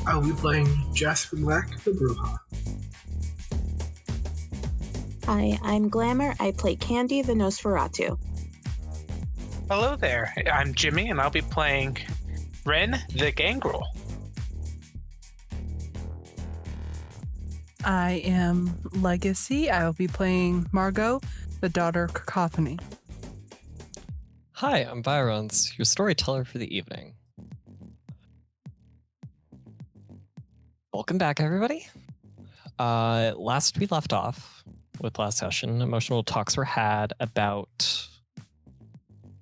I'll be playing Jasper Black, the Bruja. Hi, I'm Glamour. I play Candy, the Nosferatu. Hello there, I'm Jimmy, and I'll be playing Wren, the Gangrel. I am Legacy. I will be playing Margot, the Daughter of Cacophony. Hi, I'm Vironz, your storyteller for the evening. Welcome back, everybody. Last we left off with last session, emotional talks were had about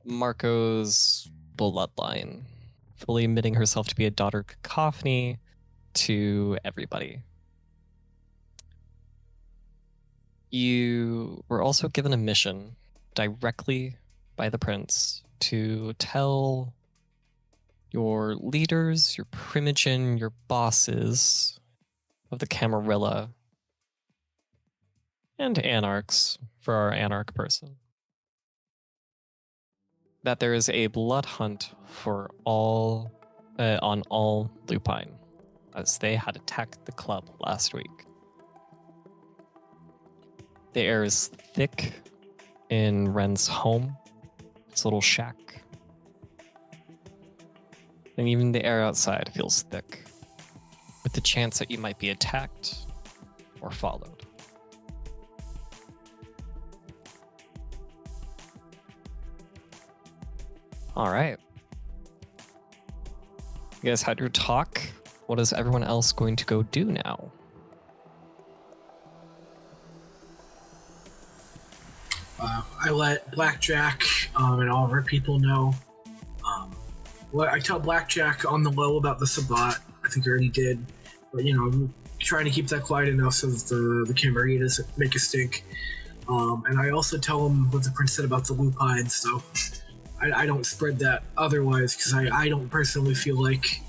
Marco's bloodline, fully admitting herself to be a daughter of Cacophony to everybody. You were also given a mission directly by the prince to tell your leaders, your Primogen, your bosses of the Camarilla, and Anarchs for our Anarch person, that there is a blood hunt for all on all lupine, as they had attacked the club last week. The air is thick in Wren's home, his little shack. And even the air outside feels thick, with the chance that you might be attacked or followed. All right. You guys had your talk. What is everyone else going to go do now? I let Blackjack and all of our people know. I tell Blackjack on the low about the Sabbatt. I think I already did. But, I'm trying to keep that quiet enough so that the Camarilla doesn't make a stink. And I also tell him what the prince said about the lupines, so I don't spread that otherwise, because I don't personally feel like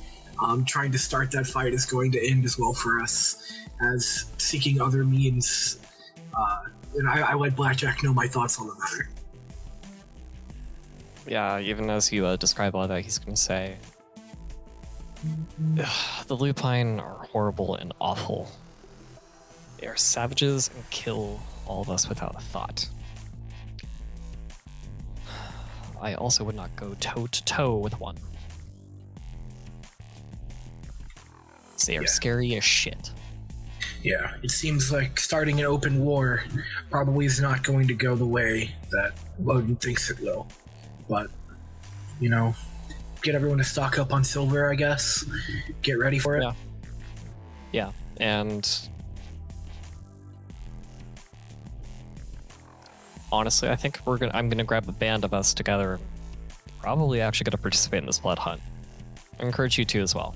trying to start that fight is going to end as well for us as seeking other means. And I let Blackjack know my thoughts on the matter. Yeah, even as you describe all that, he's going to say, the lupine are horrible and awful. They are savages and kill all of us without a thought. I also would not go toe-to-toe with one. They are scary as shit. Yeah, it seems like starting an open war probably is not going to go the way that Logan thinks it will. But, get everyone to stock up on silver, I guess. Get ready for it. Yeah, and honestly, I think I'm gonna grab a band of us together and probably actually gonna participate in this blood hunt. I encourage you to as well.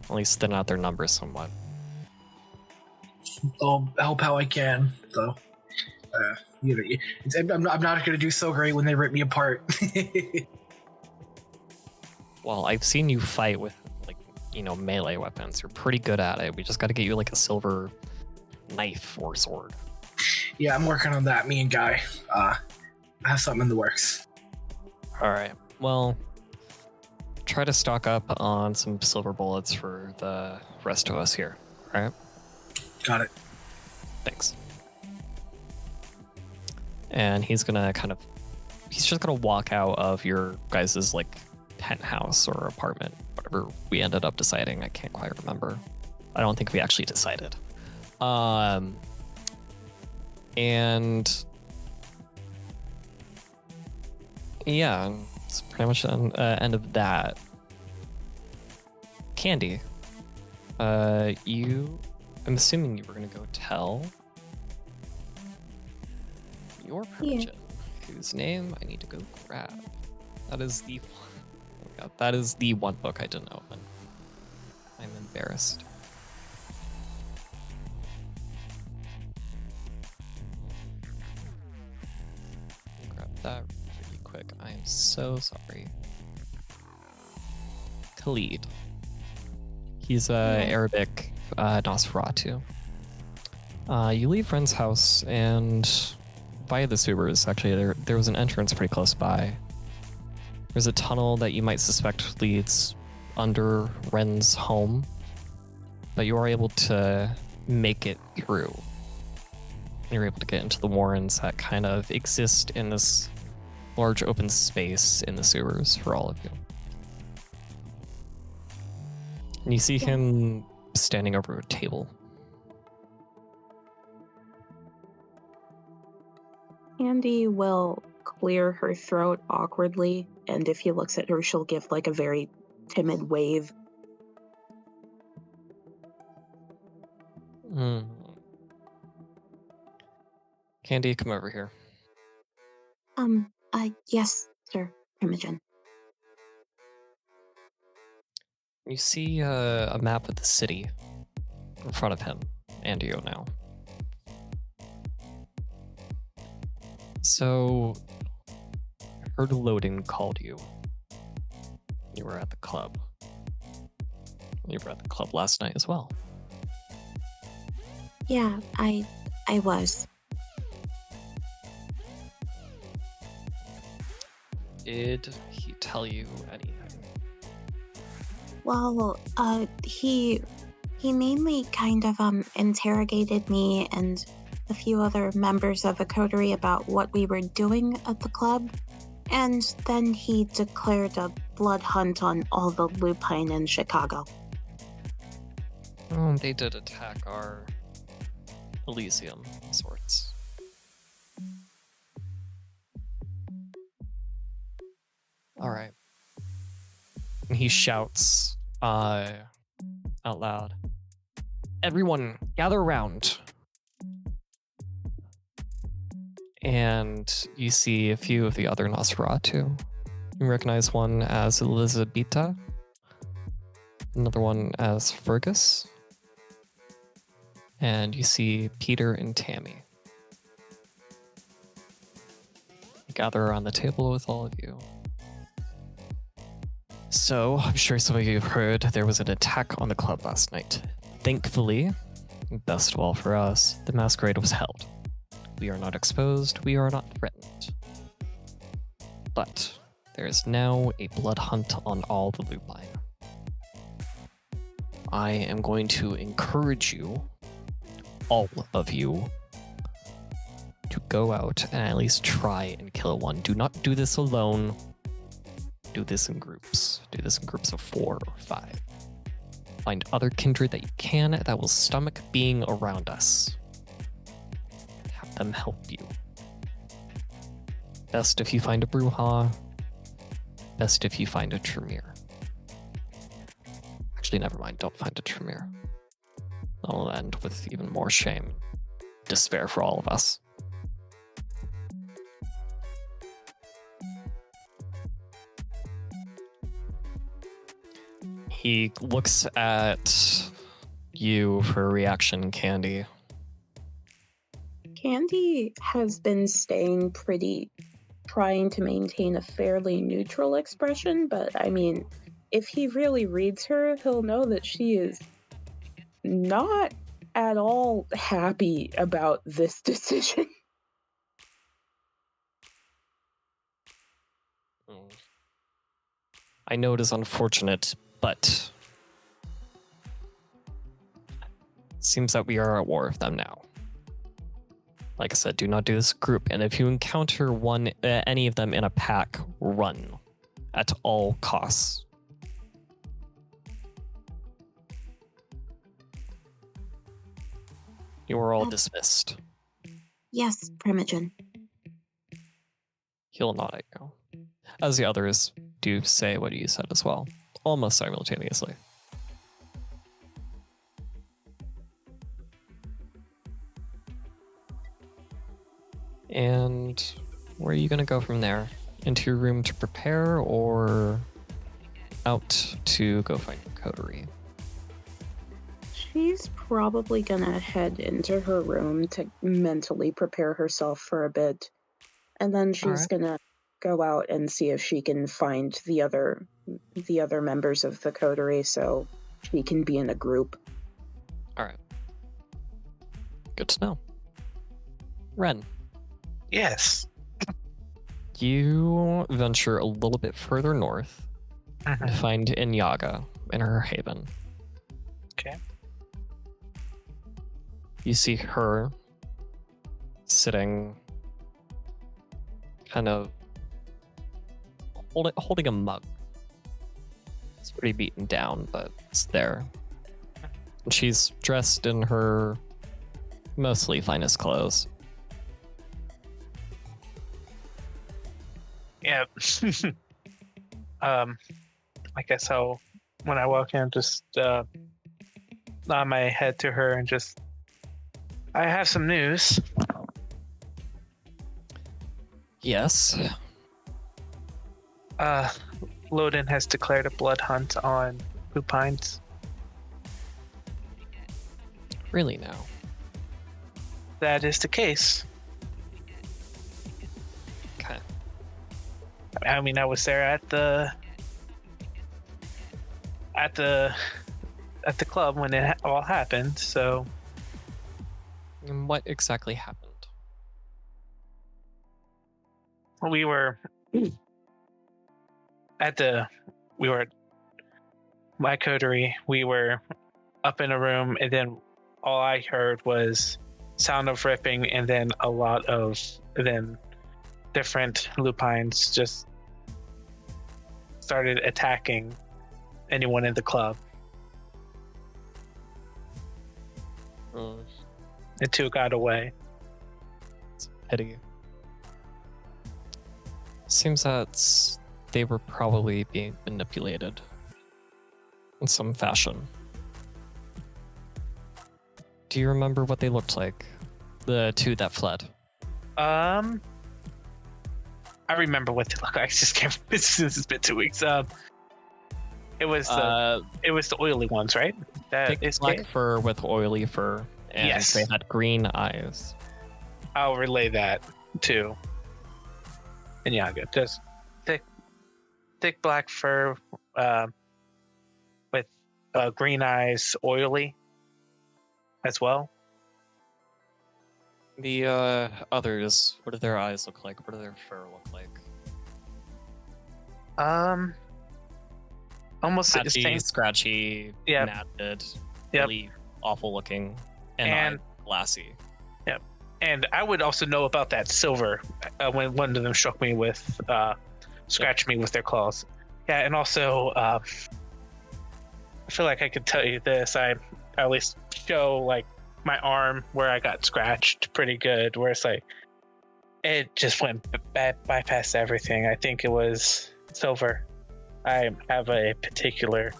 At least thin out their numbers somewhat. I'll help how I can, though. I'm not going to do so great when they rip me apart. Well, I've seen you fight with, melee weapons. You're pretty good at it. We just got to get you, a silver knife or sword. Yeah, I'm working on that, me and Guy. I have something in the works. All right. Well, try to stock up on some silver bullets for the rest of us here. All right? Got it. Thanks. And he's gonna he's just gonna walk out of your guys' penthouse or apartment, whatever we ended up deciding. I can't quite remember. I don't think we actually decided. And yeah, it's pretty much the end of that. Candy, I'm assuming you were gonna go tell your Primogen, whose name I need to go grab. That is the one book I didn't open. I'm embarrassed. Grab that really quick. I am so sorry. Khalid. He's Arabic Nosferatu. You leave Wren's house and via the sewers, actually, there was an entrance pretty close by. There's a tunnel that you might suspect leads under Wren's home, but you are able to make it through. You're able to get into the warrens that kind of exist in this large open space in the sewers for all of you. And you see him standing over a table. Candy will clear her throat awkwardly, and if he looks at her, she'll give like a very timid wave. Candy, come over here. Yes, sir, Primogen. You see a map of the city in front of him and you now. So, I heard Loden called you. You were at the club. You were at the club last night as well. Yeah, I was. Did he tell you anything? Well, he mainly kind of interrogated me and a few other members of the coterie about what we were doing at the club, and then he declared a blood hunt on all the lupine in Chicago. Oh, they did attack our Elysium sorts. Alright. And he shouts out loud, "Everyone, gather around." And you see a few of the other Nosferatu. You recognize one as Elizabeta, another one as Fergus, and you see Peter and Tammy. They gather around the table with all of you. So, I'm sure some of you have heard there was an attack on the club last night. Thankfully, best of all for us, the masquerade was held. We are not exposed, we are not threatened. But there is now a blood hunt on all the lupine. I am going to encourage you, all of you, to go out and at least try and kill one. Do not do this alone. Do this in groups. Do this in groups of 4 or 5. Find other kindred that you can that will stomach being around us. Have them help you. Best if you find a Bruja. Best if you find a Tremere. Actually, never mind. Don't find a Tremere. That'll end with even more shame. Despair for all of us. He looks at you for a reaction, Candy. Candy has been staying trying to maintain a fairly neutral expression, but I mean, if he really reads her, he'll know that she is not at all happy about this decision. I know it is unfortunate, but it seems that we are at war with them now. Like I said, do not do this group, and if you encounter any of them in a pack, run at all costs. You are all dismissed. Yes, Primogen. He'll nod at you, as the others do say what you said as well, almost simultaneously. And where are you going to go from there? Into your room to prepare, or out to go find your coterie? She's probably gonna head into her room to mentally prepare herself for a bit. And then she's gonna go out and see if she can find the other members of the coterie so she can be in a group. Alright. Good to know. Wren. Yes. You venture a little bit further north and find Inyaga in her haven. Okay. You see her sitting, kind of holding a mug. It's pretty beaten down, but it's there. And she's dressed in her mostly finest clothes. Yeah. I guess when I walk in, just nod my head to her and just, I have some news. Yes. Loden has declared a blood hunt on lupines. Really now? That is the case. Okay. I mean, I was there at the club when it all happened, so. And what exactly happened? We were at my coterie. We were up in a room, and then all I heard was sound of ripping, and then different lupines just started attacking anyone in the club. The two got away. It's a pity. Seems that they were probably being manipulated in some fashion. Do you remember what they looked like? The two that fled? I remember what they look like. I just can't. It's been 2 weeks. It was the oily ones, right? That is black fur with oily fur, and yes. They had green eyes. I'll relay that to Inyaga. Just thick black fur with green eyes, oily as well. The others, what do their eyes look like? What do their fur look like? Almost the Patchy, same. scratchy, Yep. matted, Yep. really awful looking, and glassy. Yep. And I would also know about that silver when one of them struck me with, scratched me with their claws. Yeah, and also, I feel like I could tell you this. I at least show like my arm where I got scratched pretty good, where it's like it just went bypast everything. I think it was silver. I have a particular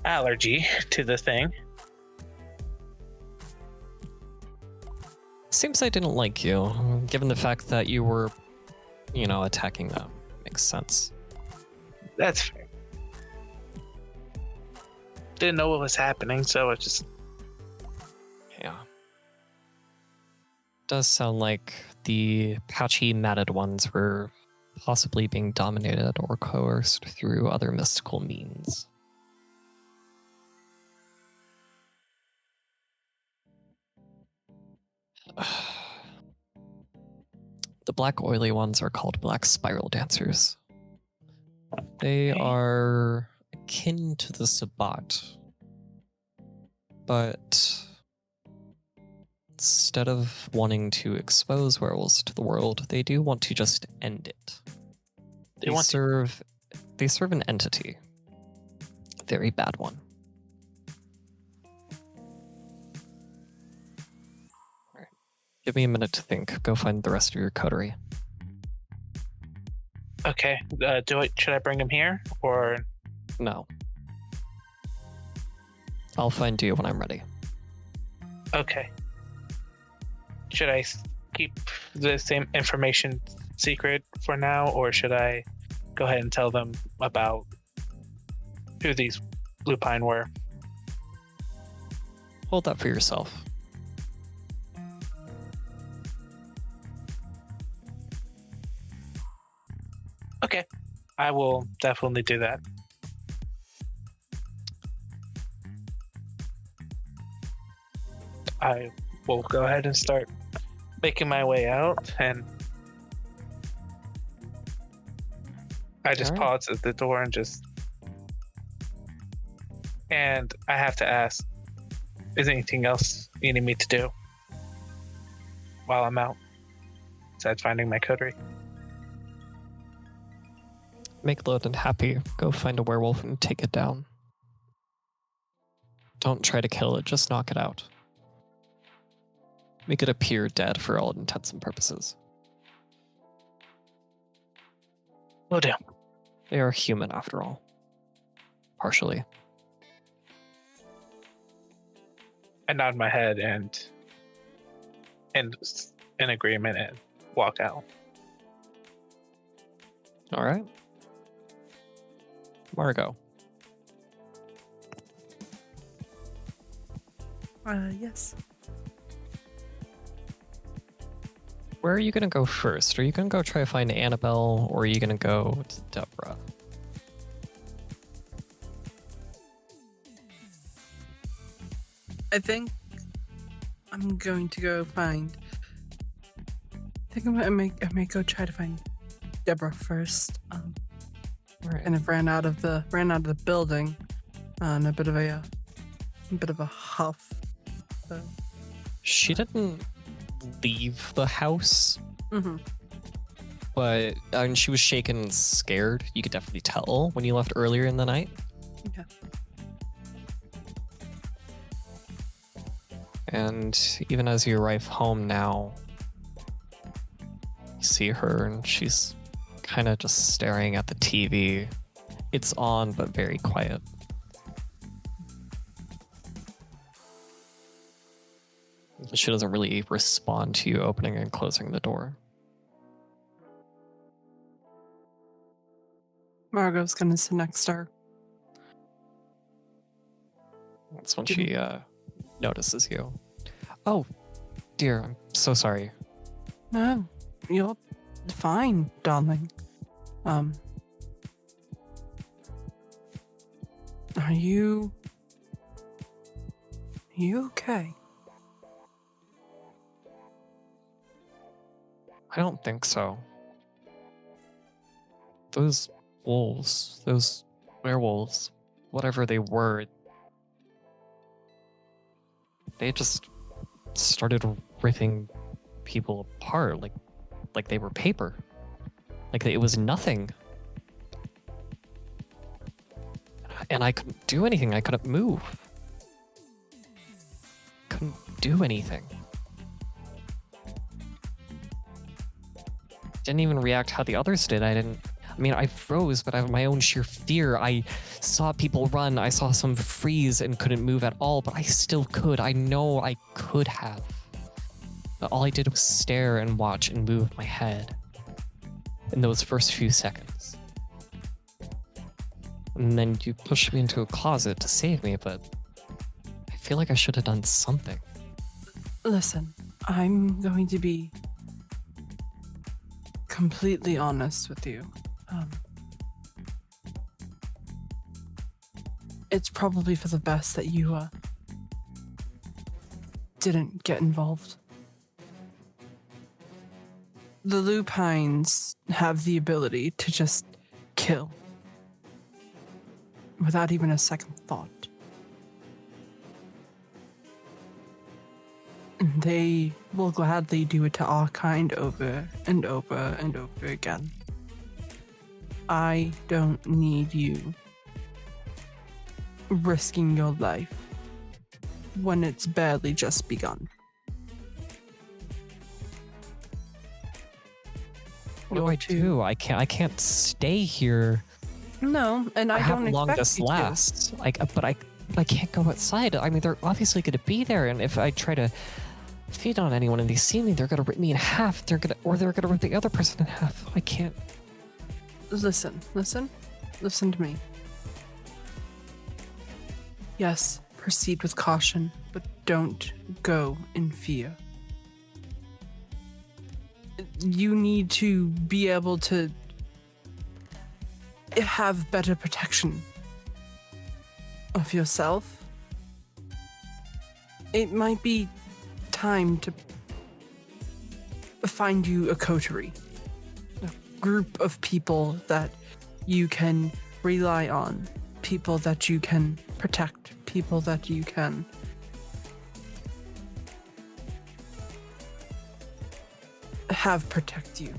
allergy to the thing. Seems I didn't like you, given the fact that you were, attacking them. Makes sense. That's fair. Didn't know what was happening, so it just... Yeah. Does sound like the patchy, matted ones were possibly being dominated or coerced through other mystical means. The black oily ones are called black spiral dancers. They are akin to the Sabbatt, but instead of wanting to expose werewolves to the world, they do want to just end it. They serve an entity. A very bad one. Alright. Give me a minute to think. Go find the rest of your coterie. Okay. Should I bring him here or? No. I'll find you when I'm ready. Okay. Should I keep the same information secret for now, or should I go ahead and tell them about who these lupine were? Hold that for yourself. Okay. I will definitely do that. I will go ahead and start making my way out, and I just Alright. pause at the door and I have to ask, is there anything else you need me to do while I'm out besides finding my coterie? Make Loden happy. Go find a werewolf and take it down. Don't try to kill it, just knock it out. Make it appear dead for all intents and purposes. Will do. They are human after all. Partially. I nod my head and in agreement and walk out. All right. Margot. Yes. Where are you going to go first? Are you going to go try to find Annabelle, or are you going to go to Deborah? I think I'm going to go find. I think I may go try to find Deborah first. All right. Kind of ran out of the building, in a bit of a huff. So. She didn't leave the house, Mm-hmm. but she was shaken and scared. You could definitely tell when you left earlier in the night. Yeah. And even as you arrive home now, you see her and she's kind of just staring at the TV. It's on, but very quiet. She doesn't really respond to you opening and closing the door. Margot's gonna sit next to her. That's when she notices you. Oh, dear, I'm so sorry. No, you're fine, darling. Are you okay? I don't think so. Those wolves, those werewolves, whatever they were, they just started ripping people apart like they were paper. Like it was nothing. And I couldn't do anything. I couldn't move. Couldn't do anything. Didn't even react how the others did. I mean, I froze, but out of my own sheer fear, I saw people run. I saw some freeze and couldn't move at all, but I still could. I know I could have. But all I did was stare and watch and move my head in those first few seconds. And then you pushed me into a closet to save me, but I feel like I should have done something. Listen, I'm going to be completely honest with you. It's probably for the best that you didn't get involved. The lupines have the ability to just kill without even a second thought. They will gladly do it to our kind over and over and over again. I don't need you risking your life when it's barely just begun. What do I do? I can't stay here. No, and I How don't long expect this you lasts? But I can't go outside. I mean, they're obviously going to be there, and if I try to feed on anyone and they see me, they're going to rip me in half. They're going to rip the other person in half. I can't. to. Listen to me. Yes, proceed with caution, but don't go in fear. You need to be able to have better protection of yourself. It might be time to find you a coterie, a group of people that you can rely on, people that you can protect, people that you can have protect you.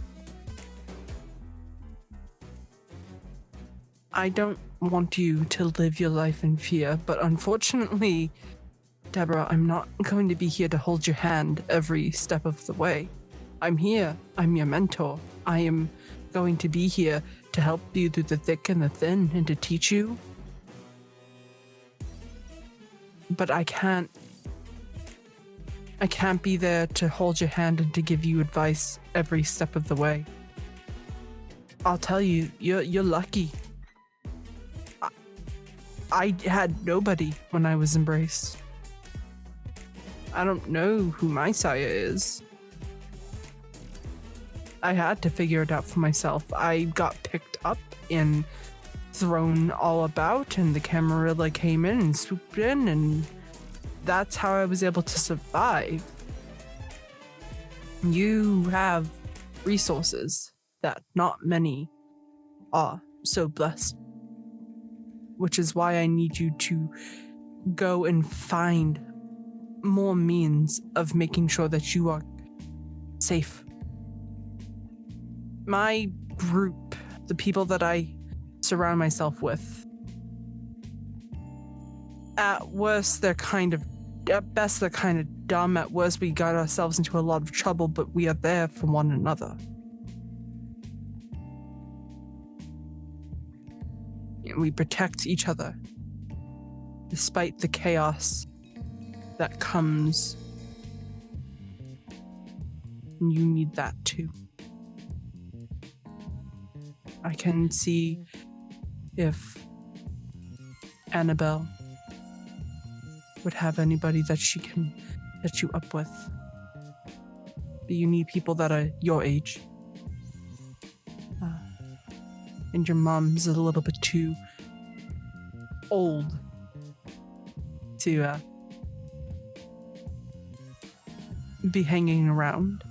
I don't want you to live your life in fear, but unfortunately, Deborah, I'm not going to be here to hold your hand every step of the way. I'm here. I'm your mentor. I am going to be here to help you through the thick and the thin and to teach you. But I can't be there to hold your hand and to give you advice every step of the way. I'll tell you, you're lucky. I had nobody when I was embraced. I don't know who my sire is. I had to figure it out for myself. I got picked up and thrown all about, and the Camarilla came in and swooped in, and that's how I was able to survive. You have resources that not many are so blessed, which is why I need you to go and find more means of making sure that you are safe. My group, the people that I surround myself with, at worst, at best, they're kind of dumb. At worst, we got ourselves into a lot of trouble, but we are there for one another. We protect each other, despite the chaos that comes. And you need that too. I can see if Annabelle would have anybody that she can set you up with. But you need people that are your age. And your mom's a little bit too old to be hanging around.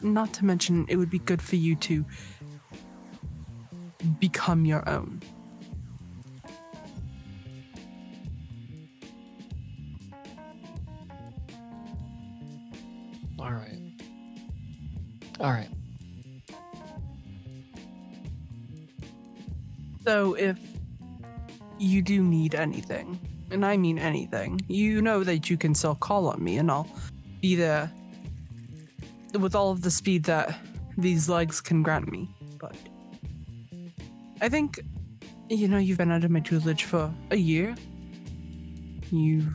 Not to mention, it would be good for you to become your own. All right. So if you do need anything, and I mean anything, you know that you can still call on me and I'll be there with all of the speed that these legs can grant me. But I think, you've been out of my tutelage for a year. You've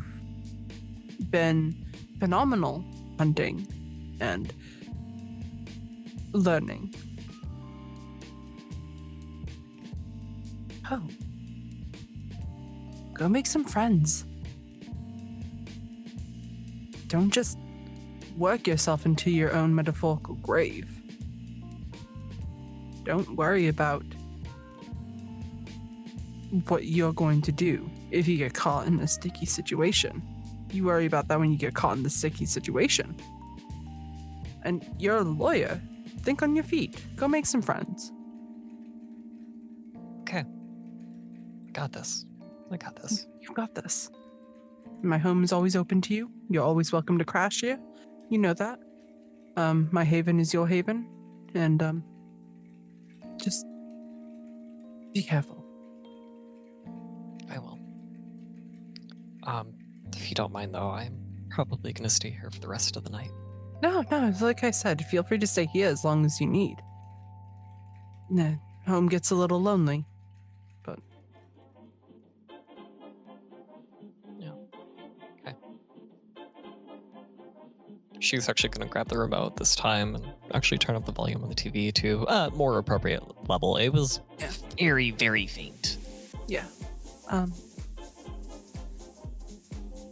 been phenomenal hunting and learning. Oh. Go make some friends. Don't just work yourself into your own metaphorical grave. Don't worry about what you're going to do if you get caught in a sticky situation. You worry about that when you get caught in the sticky situation. And you're a lawyer. Think on your feet. Go make some friends. Okay. I got this. You've got this. My home is always open to you. You're always welcome to crash here. You know that. My haven is your haven. And, just be careful. I will. If you don't mind, though, I'm probably going to stay here for the rest of the night. No, like I said, feel free to stay here as long as you need. Nah, home gets a little lonely, but... Yeah. Okay. She's actually going to grab the remote this time and actually turn up the volume on the TV to a more appropriate level. It was very, very faint. Yeah.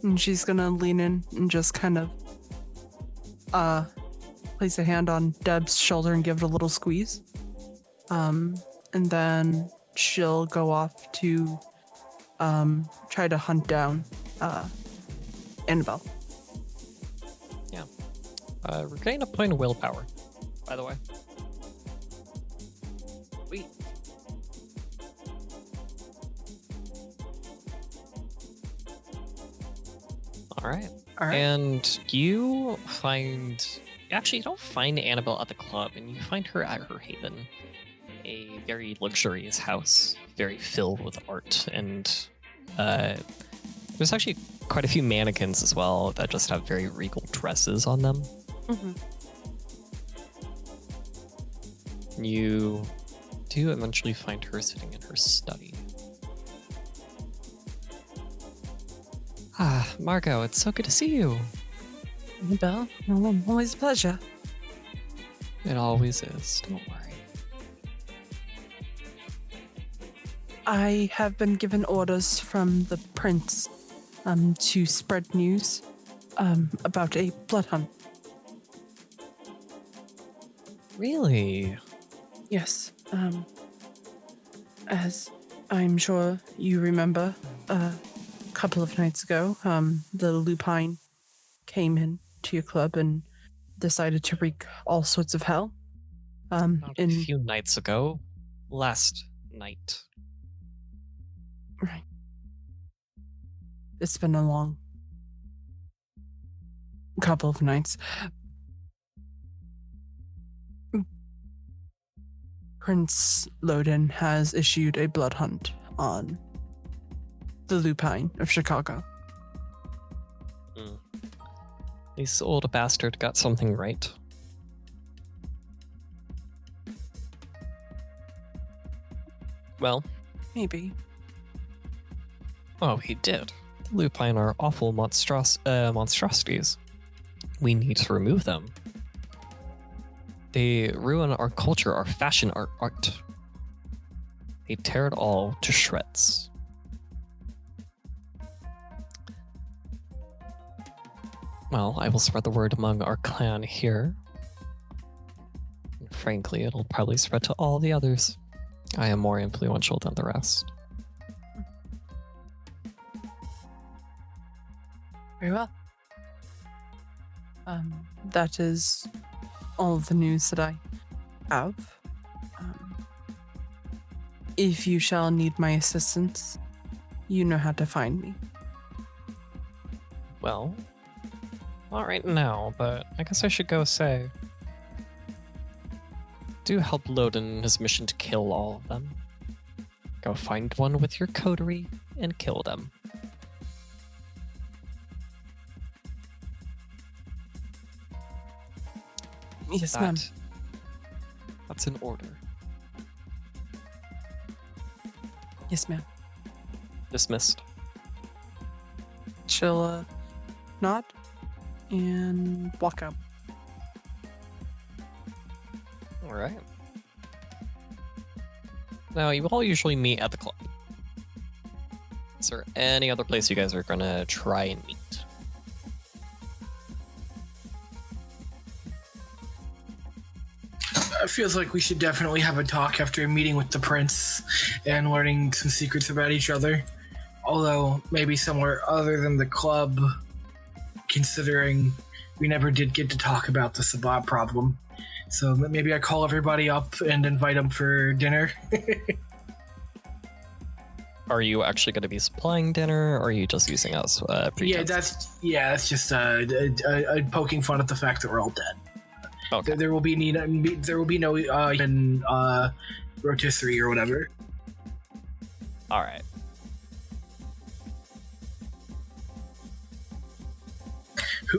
And she's gonna lean in and just kind of place a hand on Deb's shoulder and give it a little squeeze. And then she'll go off to try to hunt down Annabelle. Yeah. Regain a point of willpower, by the way. Sweet. All right. All right. And you actually don't find Annabelle at the club, and you find her at her haven, a very luxurious house, very filled with art, and there's actually quite a few mannequins as well that just have very regal dresses on them. Mm-hmm. You do eventually find her sitting in her study. Ah, Margot, it's so good to see you. Annabelle, always a pleasure. It always is, don't worry. I have been given orders from the prince to spread news about a blood hunt. Really? Yes. As I'm sure you remember, a couple of nights ago, the lupine came in to your club and decided to wreak all sorts of hell. Not a few nights ago. Last night. Right. It's been a long couple of nights. Prince Loden has issued a blood hunt on the lupine of Chicago. This old bastard got something right. Well, Maybe. oh, he did. The lupine are awful monstrosities. We need to remove them. They ruin our culture, our fashion, our art. They tear it all to shreds. Well, I will spread the word among our clan here. And frankly, it'll probably spread to all the others. I am more influential than the rest. Very well. That is all of the news that I have. If you shall need my assistance, you know how to find me. Well, not right now, but I guess I should go say. Do help Loden in his mission to kill all of them. Go find one with your coterie and kill them. Yes, ma'am. That's an order. Yes, ma'am. Dismissed. She'll nod and walk out. Alright. Now, you all usually meet at the club. Is there any other place you guys are gonna try and meet? It feels like we should definitely have a talk after meeting with the prince and learning some secrets about each other. Although, maybe somewhere other than the club, considering we never did get to talk about the Sabbatt problem. So maybe I call everybody up and invite them for dinner. Are you actually going to be supplying dinner, or are you just using us? Pretense? that's just poking fun at the fact that we're all dead. Okay. There will be no rotisserie or whatever. All right.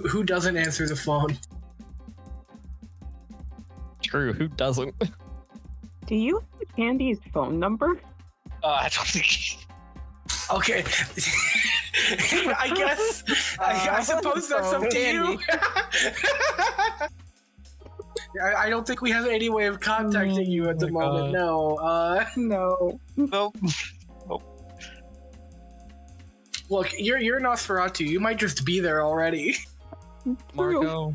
Who doesn't answer the phone? True. Who doesn't? Do you have Candy's phone number? I don't think. Okay. I guess. I suppose that's up to you. I don't think we have any way of contacting you at the moment. God. No. No. Nope. Look, you're Nosferatu. You might just be there already. Margot,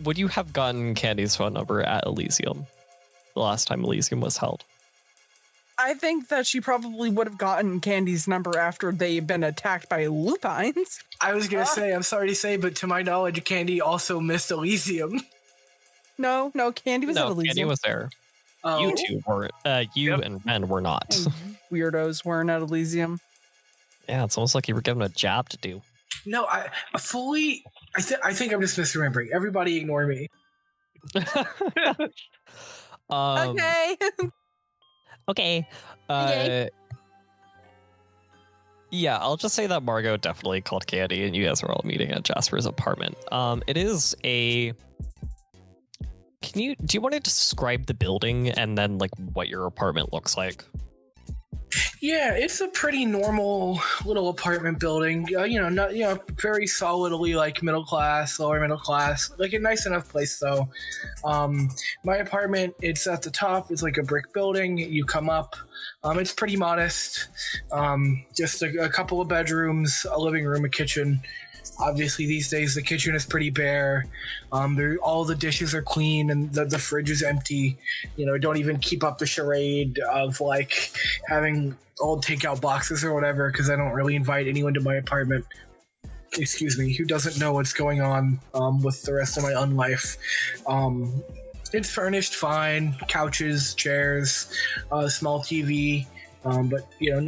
would you have gotten Candy's phone number at Elysium the last time Elysium was held? I think that she probably would have gotten Candy's number after they've been attacked by lupines. I was gonna say, I'm sorry to say, but to my knowledge, Candy also missed Elysium. No, Candy was at Elysium. Candy was there. Oh. You two were. You and Wren were not. Weirdos weren't at Elysium. Yeah, it's almost like you were given a job to do. No, I think I'm just misremembering. Everybody ignore me. Okay. Okay. Yeah, I'll just say that Margot definitely called Candy, and you guys are all meeting at Jasper's apartment. It is a. Do you want to describe the building and then like what your apartment looks like? Yeah, it's a pretty normal little apartment building. Not very solidly like middle class, lower middle class. Like a nice enough place though. My apartment, it's at the top. It's like a brick building. You come up. It's pretty modest. Just a couple of bedrooms, a living room, a kitchen. Obviously, these days the kitchen is pretty bare. All the dishes are clean and the fridge is empty. Don't even keep up the charade of like having old takeout boxes or whatever, because I don't really invite anyone to my apartment. Excuse me, who doesn't know what's going on with the rest of my unlife. It's furnished fine, couches, chairs, small TV, but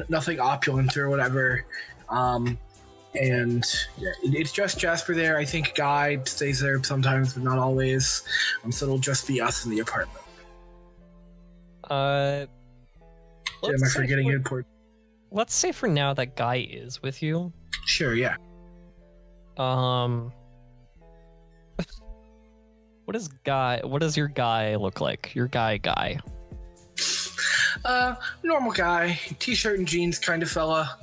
nothing opulent or whatever. And yeah, it's just Jasper there. I think Guy stays there sometimes, but not always. So it'll just be us in the apartment. Am I forgetting important? Let's say for now that Guy is with you. Sure, yeah. What does your guy look like? Your guy. Normal guy, t-shirt and jeans kind of fella.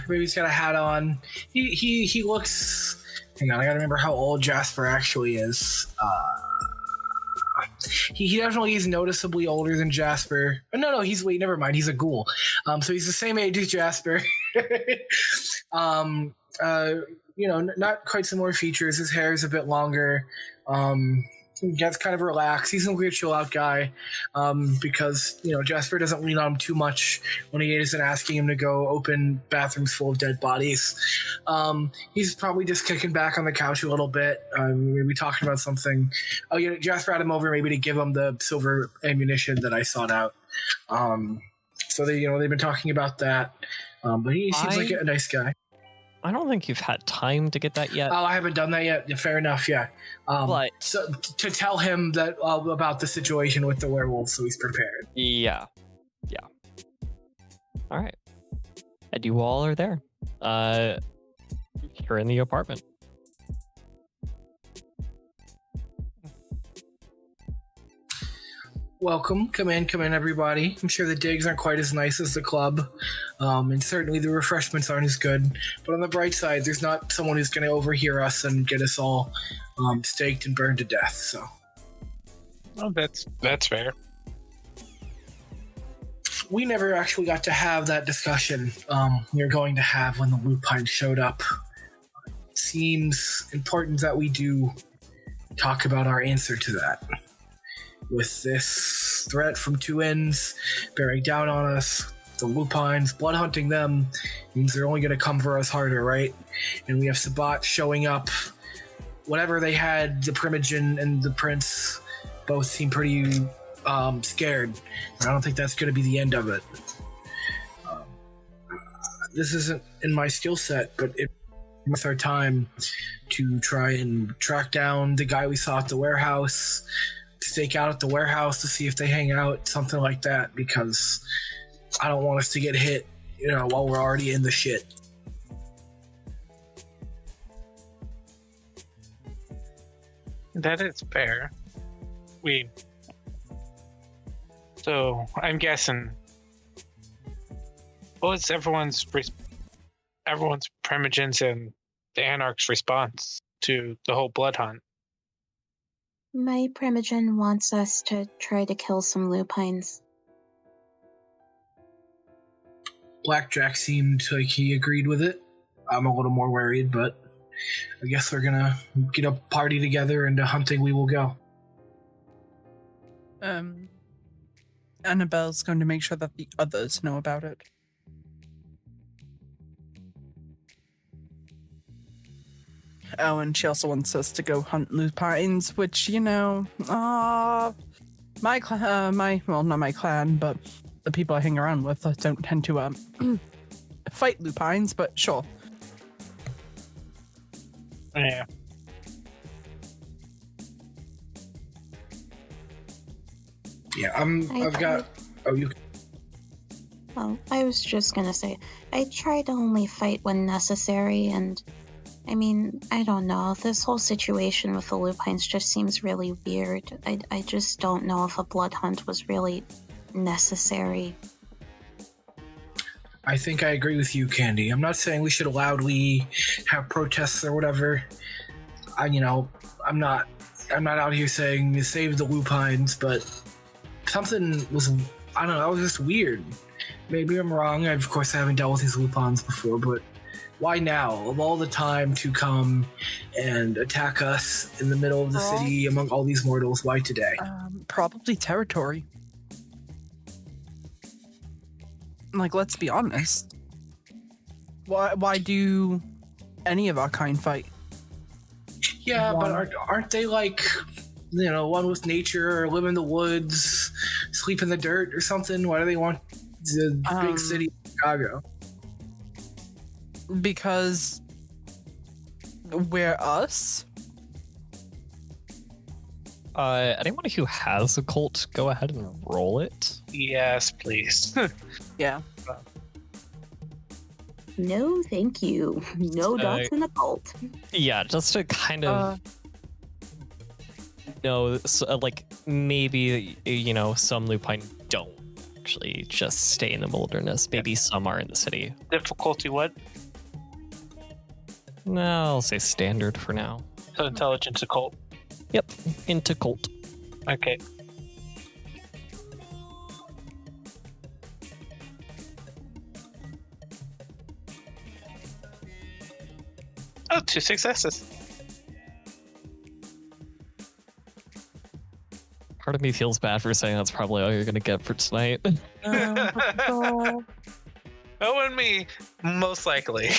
Maybe he's got a hat on. He looks. Hang on, I gotta remember how old Jasper actually is. He definitely is noticeably older than Jasper. No, never mind. He's a ghoul. So he's the same age as Jasper. Not quite similar features. His hair is a bit longer. He gets kind of relaxed. He's a weird chill out guy, because Jasper doesn't lean on him too much when he isn't asking him to go open bathrooms full of dead bodies. He's probably just kicking back on the couch a little bit, maybe talking about something. Jasper had him over maybe to give him the silver ammunition that I sought out. So they've been talking about that, but he seems like a nice guy. I don't think you've had time to get that yet. Oh, I haven't done that yet. Fair enough, yeah. But so to tell him that about the situation with the werewolf, so he's prepared. Yeah. All right. And you all are there. You're in the apartment. Welcome. Come in, everybody. I'm sure the digs aren't quite as nice as the club, and certainly the refreshments aren't as good. But on the bright side, there's not someone who's going to overhear us and get us all staked and burned to death. So, well, that's fair. We never actually got to have that discussion we were going to have when the lupine showed up. It seems important that we do talk about our answer to that. With this threat from two ends bearing down on us, the lupines, blood hunting them, means they're only going to come for us harder, right? And we have Sabbatt showing up. Whatever they had, the Primogen and the Prince both seem pretty scared. I don't think that's going to be the end of it. This isn't in my skill set, but it's our time to try and track down the guy we saw at the warehouse, stake out at the warehouse to see if they hang out, something like that, because I don't want us to get hit, while we're already in the shit. That is fair. So I'm guessing, what was everyone's Primogens and the Anarch's response to the whole blood hunt? My Primogen wants us to try to kill some lupines. Blackjack seemed like he agreed with it. I'm a little more worried, but I guess we're gonna get a party together and hunting we will go. Annabelle's going to make sure that the others know about it. Oh, and she also wants us to go hunt lupines, which, not my clan, but the people I hang around with don't tend to fight lupines, but sure. Yeah. Yeah, I've got. Oh, you. Well, I was just gonna say, I try to only fight when necessary, and I mean, I don't know. This whole situation with the lupines just seems really weird. I just don't know if a blood hunt was really necessary. I think I agree with you, Candy. I'm not saying we should loudly have protests or whatever. I'm not out here saying save the lupines, but something was, I don't know, that was just weird. Maybe I'm wrong. Of course, I haven't dealt with these lupines before, but why now? Of all the time to come and attack us in the middle of the city among all these mortals, why today? Probably territory. Like, let's be honest. Why do any of our kind fight? Yeah, but aren't they like, one with nature or live in the woods, sleep in the dirt or something? Why do they want the big city of Chicago? Because we're us? Anyone who has a cult, go ahead and roll it. Yes, please. Yeah. No, thank you. No dots in the cult. Yeah, just to kind of know, like, maybe, some lupine don't actually just stay in the wilderness. Maybe some are in the city. Difficulty what? No, I'll say standard for now. So intelligence occult. Yep, into cult. Okay. Oh, 2 successes. Part of me feels bad for saying that's probably all you're gonna get for tonight. Oh, and me, most likely.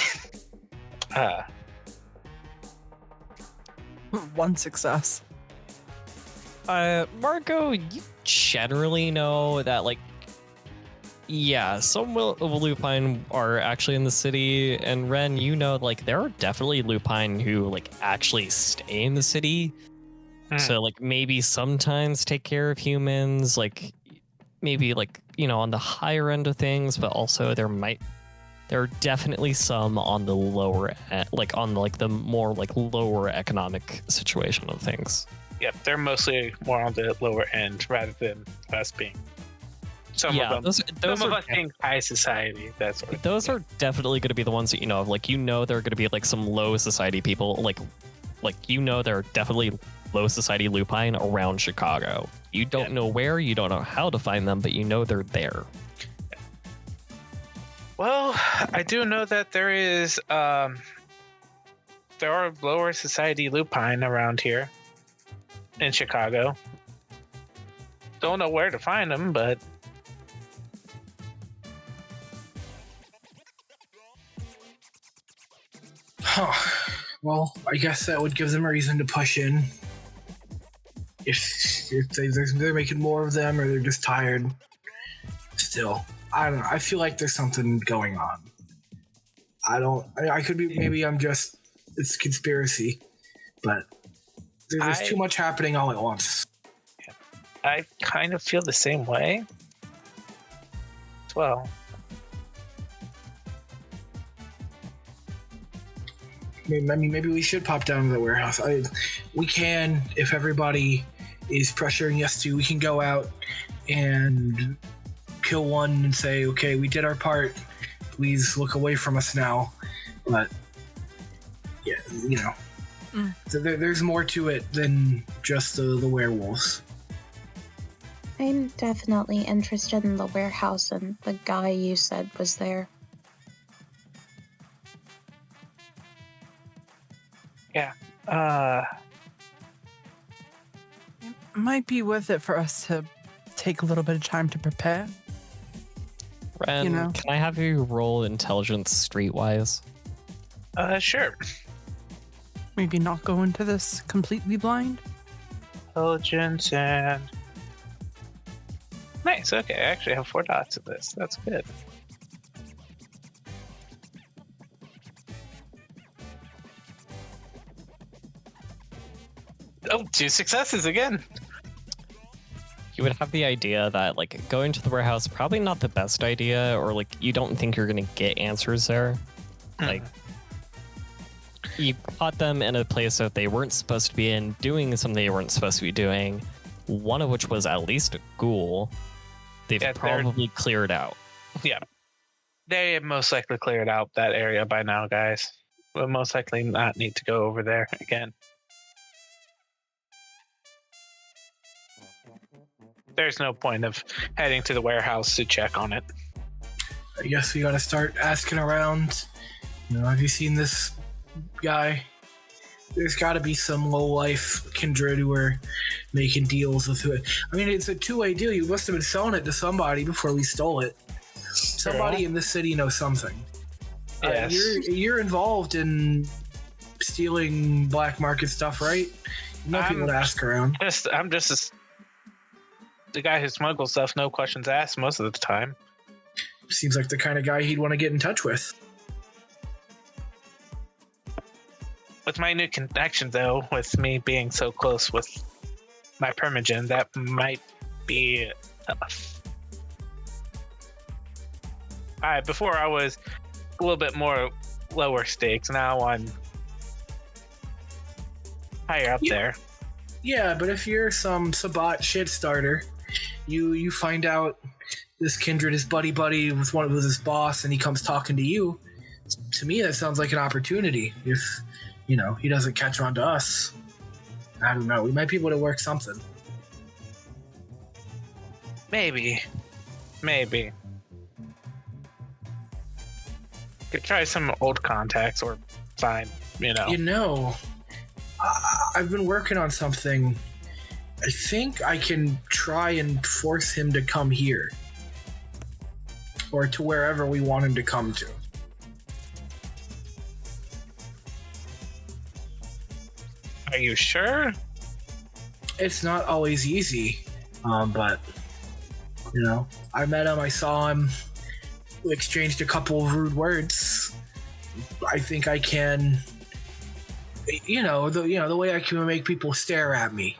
One success. Margot, you generally know that, like, yeah, some lupine are actually in the city, and Wren, like, there are definitely lupine who, like, actually stay in the city. So, like, maybe sometimes take care of humans, like, maybe, like, on the higher end of things, but also there are definitely some on the lower, like, on, like, the more, like, lower economic situation of things. Yep, they're mostly more on the lower end rather than us being. Some of us being high society, that sort of those thing. are definitely going to be the ones that you know of. Like, there are going to be, like, some low society people, like there are definitely low society lupine around Chicago. You don't know where, you don't know how to find them, but you know they're there. Well, I do know that there are lower society lupine around here in Chicago. Don't know where to find them, but Well, I guess that would give them a reason to push in. If they're making more of them, or they're just tired. Still, I don't know. I feel like there's something going on. I could be. Maybe it's conspiracy, but there's too much happening all at once. I kind of feel the same way as well. Maybe we should pop down to the warehouse. We can, if everybody is pressuring us to, we can go out and kill one and say, okay, we did our part. Please look away from us now. But, yeah, there's more to it than just the werewolves. I'm definitely interested in the warehouse, and the guy you said was there. Yeah. It might be worth it for us to take a little bit of time to prepare. Wren, can I have you roll intelligence streetwise? Sure. Maybe not go into this completely blind. Intelligence and... Nice, okay. I actually have 4 dots of this. That's good. Oh, 2 successes again. You would have the idea that like going to the warehouse probably not the best idea, or like you don't think you're gonna get answers there. Like you caught them in a place that they weren't supposed to be in, doing something they weren't supposed to be doing. One of which was at least a ghoul. They've probably cleared out. Yeah. They have most likely cleared out that area by now, guys. We'll most likely not need to go over there again. There's no point of heading to the warehouse to check on it. I guess we gotta start asking around. You know, have you seen this guy? There's gotta be some low-life kindred who are making deals with it. I mean, it's a two-way deal. You must have been selling it to somebody before we stole it. Somebody in this city knows something. Yes. You're involved in stealing black market stuff, right? You know people to ask around. I'm just the guy who smuggles stuff, no questions asked most of the time. Seems like the kind of guy he'd want to get in touch with. With my new connection, though, with me being so close with my Primogen, that might be tough. Alright, before I was a little bit more lower stakes. Now I'm higher up there. Yeah, but if you're some Sabbatt shit starter, you find out this kindred is buddy with his boss, and he comes talking to you. To me, that sounds like an opportunity. If he doesn't catch on to us, I don't know. We might be able to work something. Maybe. Could try some old contacts or find, I've been working on something. I think I can try and force him to come here. Or to wherever we want him to come to. Are you sure? It's not always easy, but, I met him, I saw him, we exchanged a couple of rude words. I think I can, the way I can make people stare at me.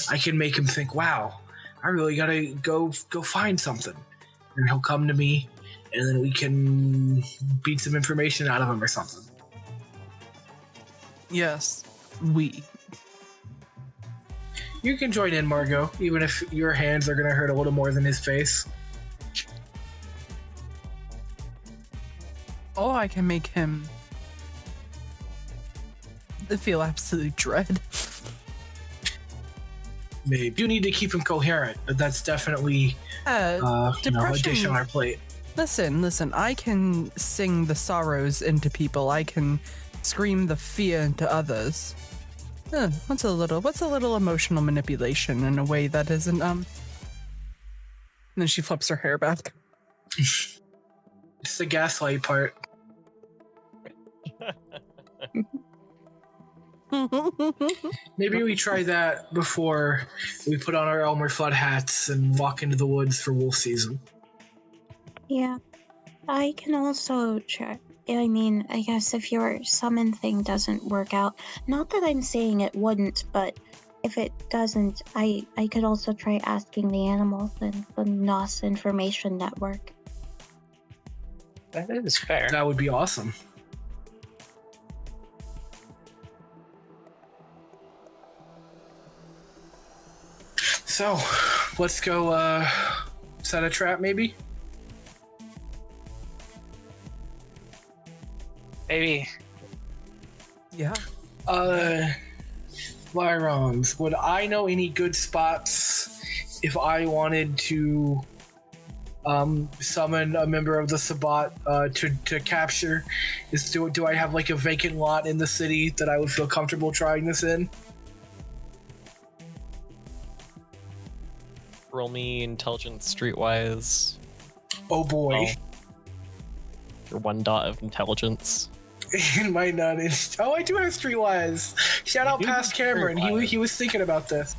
I can make him think, wow, I really gotta go find something. And he'll come to me, and then we can beat some information out of him or something. Yes, You can join in, Margot, even if your hands are going to hurt a little more than his face. Or I can make him feel absolute dread. Maybe. You need to keep him coherent, but that's definitely addition on our plate. Listen, I can sing the sorrows into people. I can scream the fear into others. What's a little emotional manipulation in a way that isn't And then she flips her hair back. It's the gaslight part. Maybe we try that before we put on our Elmer Fudd hats and walk into the woods for wolf season. Yeah, I can also try. I mean, I guess if your summon thing doesn't work out, not that I'm saying it wouldn't, but if it doesn't, I could also try asking the animals in the NOS information network. That is fair. That would be awesome. So, let's go set a trap, maybe? Maybe. Yeah. Vironz, would I know any good spots if I wanted to summon a member of the Sabbatt to capture? Do I have like a vacant lot in the city that I would feel comfortable trying this in? Roll me intelligence streetwise. Oh boy. Your 1 dot of intelligence. It might not. Oh, I do have Streetwise. Shout out past Cameron. He was thinking about this.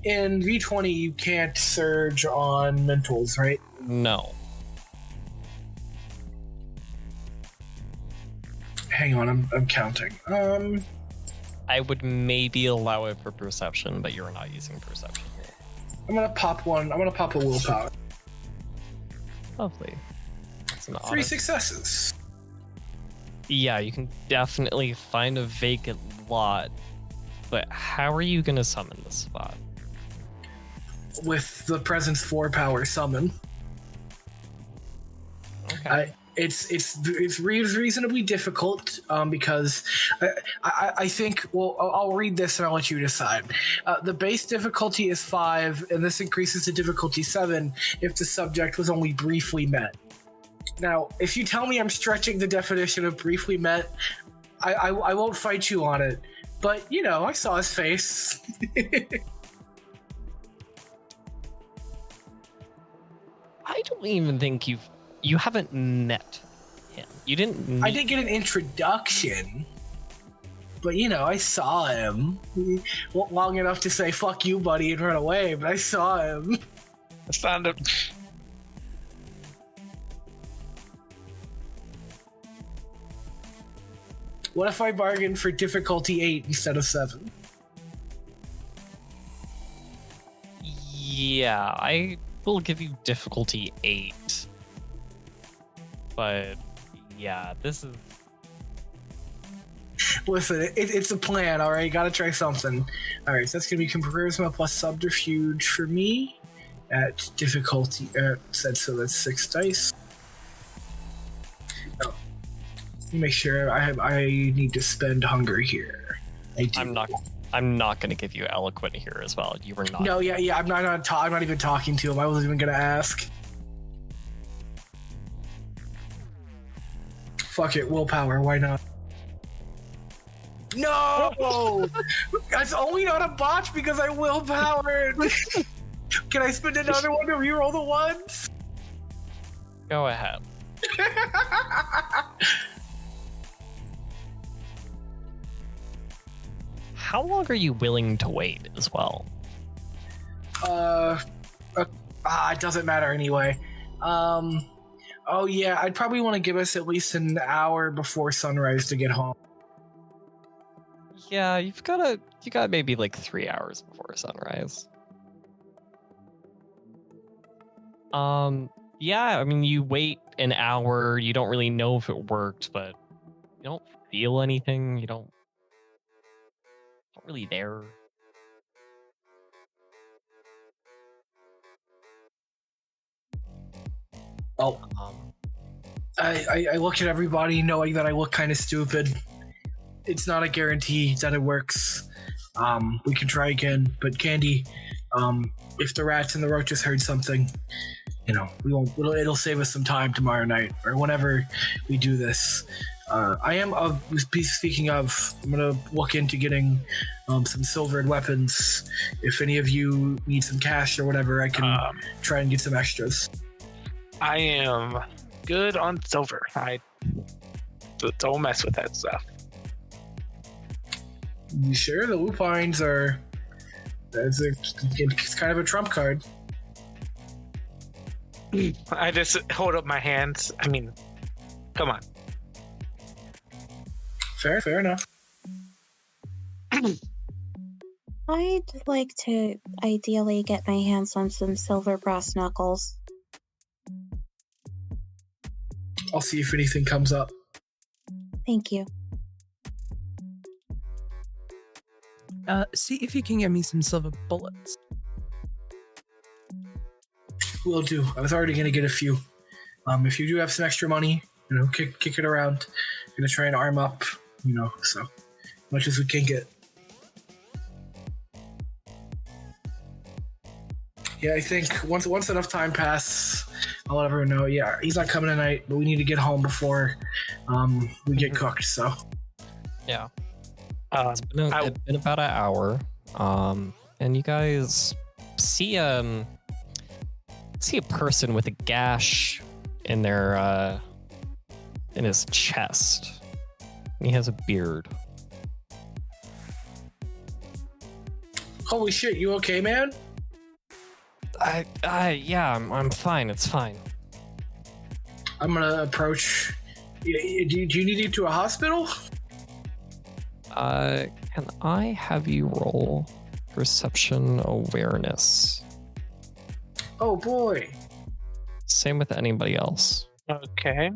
In V20, you can't surge on mentals, right? No. hang on, I'm counting. I would maybe allow it for perception, but you're not using perception here. I'm gonna pop one. I'm gonna pop a willpower. Lovely. That's an 3 honest- successes. Yeah, you can definitely find a vacant lot, but how are you going to summon this spot? With the presence 4 power summon. Okay. It's reasonably difficult because I think, well, I'll read this and I'll let you decide. The base difficulty is 5, and this increases to difficulty 7 if the subject was only briefly met. Now, if you tell me I'm stretching the definition of briefly met, I won't fight you on it. But, you know, I saw his face. I don't even think you haven't met him. You didn't meet I did get an introduction. But, you know, I saw him. Long enough to say, fuck you, buddy, and run away, but I saw him. I found him. What if I bargain for difficulty 8 instead of 7? Yeah, I will give you difficulty 8. But yeah, this is Listen, it's a plan, alright? Gotta try something. Alright, so that's gonna be charisma plus subterfuge for me at difficulty, so that's 6 dice. Oh. Let me make sure I need to spend hunger here. I do. I'm not going to give you eloquent here as well. You were not. No, yeah, I'm not even talking to him. I wasn't even gonna ask. Fuck it, willpower, why not? No! That's only not a botch because I willpowered! Can I spend another one to reroll the ones? Go ahead. How long are you willing to wait as well? It doesn't matter anyway. Oh yeah, I'd probably want to give us at least an hour before sunrise to get home. Yeah, you got maybe like 3 hours before sunrise. Yeah, I mean, you wait an hour, you don't really know if it worked, but you don't feel anything, you don't not really there. Oh, I look at everybody knowing that I look kind of stupid. It's not a guarantee that it works. We can try again, but Candy, if the rats and the roaches heard something, you know, we won't. It'll save us some time tomorrow night or whenever we do this. Speaking of, I'm gonna look into getting some silvered weapons. If any of you need some cash or whatever, I can try and get some extras. I am good on silver. Don't mess with that stuff. You sure? The lupines are. It's kind of a trump card. I just hold up my hands. I mean, come on. Fair enough. I'd like to ideally get my hands on some silver brass knuckles. I'll see if anything comes up. Thank you. See if you can get me some silver bullets. Will do. I was already gonna get a few. If you do have some extra money, you know, kick it around. I'm gonna try and arm up, you know, so much as we can get. Yeah, I think once enough time passes, I'll let everyone know. Yeah, he's not coming tonight, but we need to get home before we get cooked. So Yeah. It's been about an hour, and you guys see a person with a gash in their in his chest. And he has a beard. holy shit, you okay, man? Yeah, I'm fine. It's fine. I'm gonna approach Do you need to get to a hospital? Can I have you roll perception awareness? Oh boy. Same with anybody else. Okay.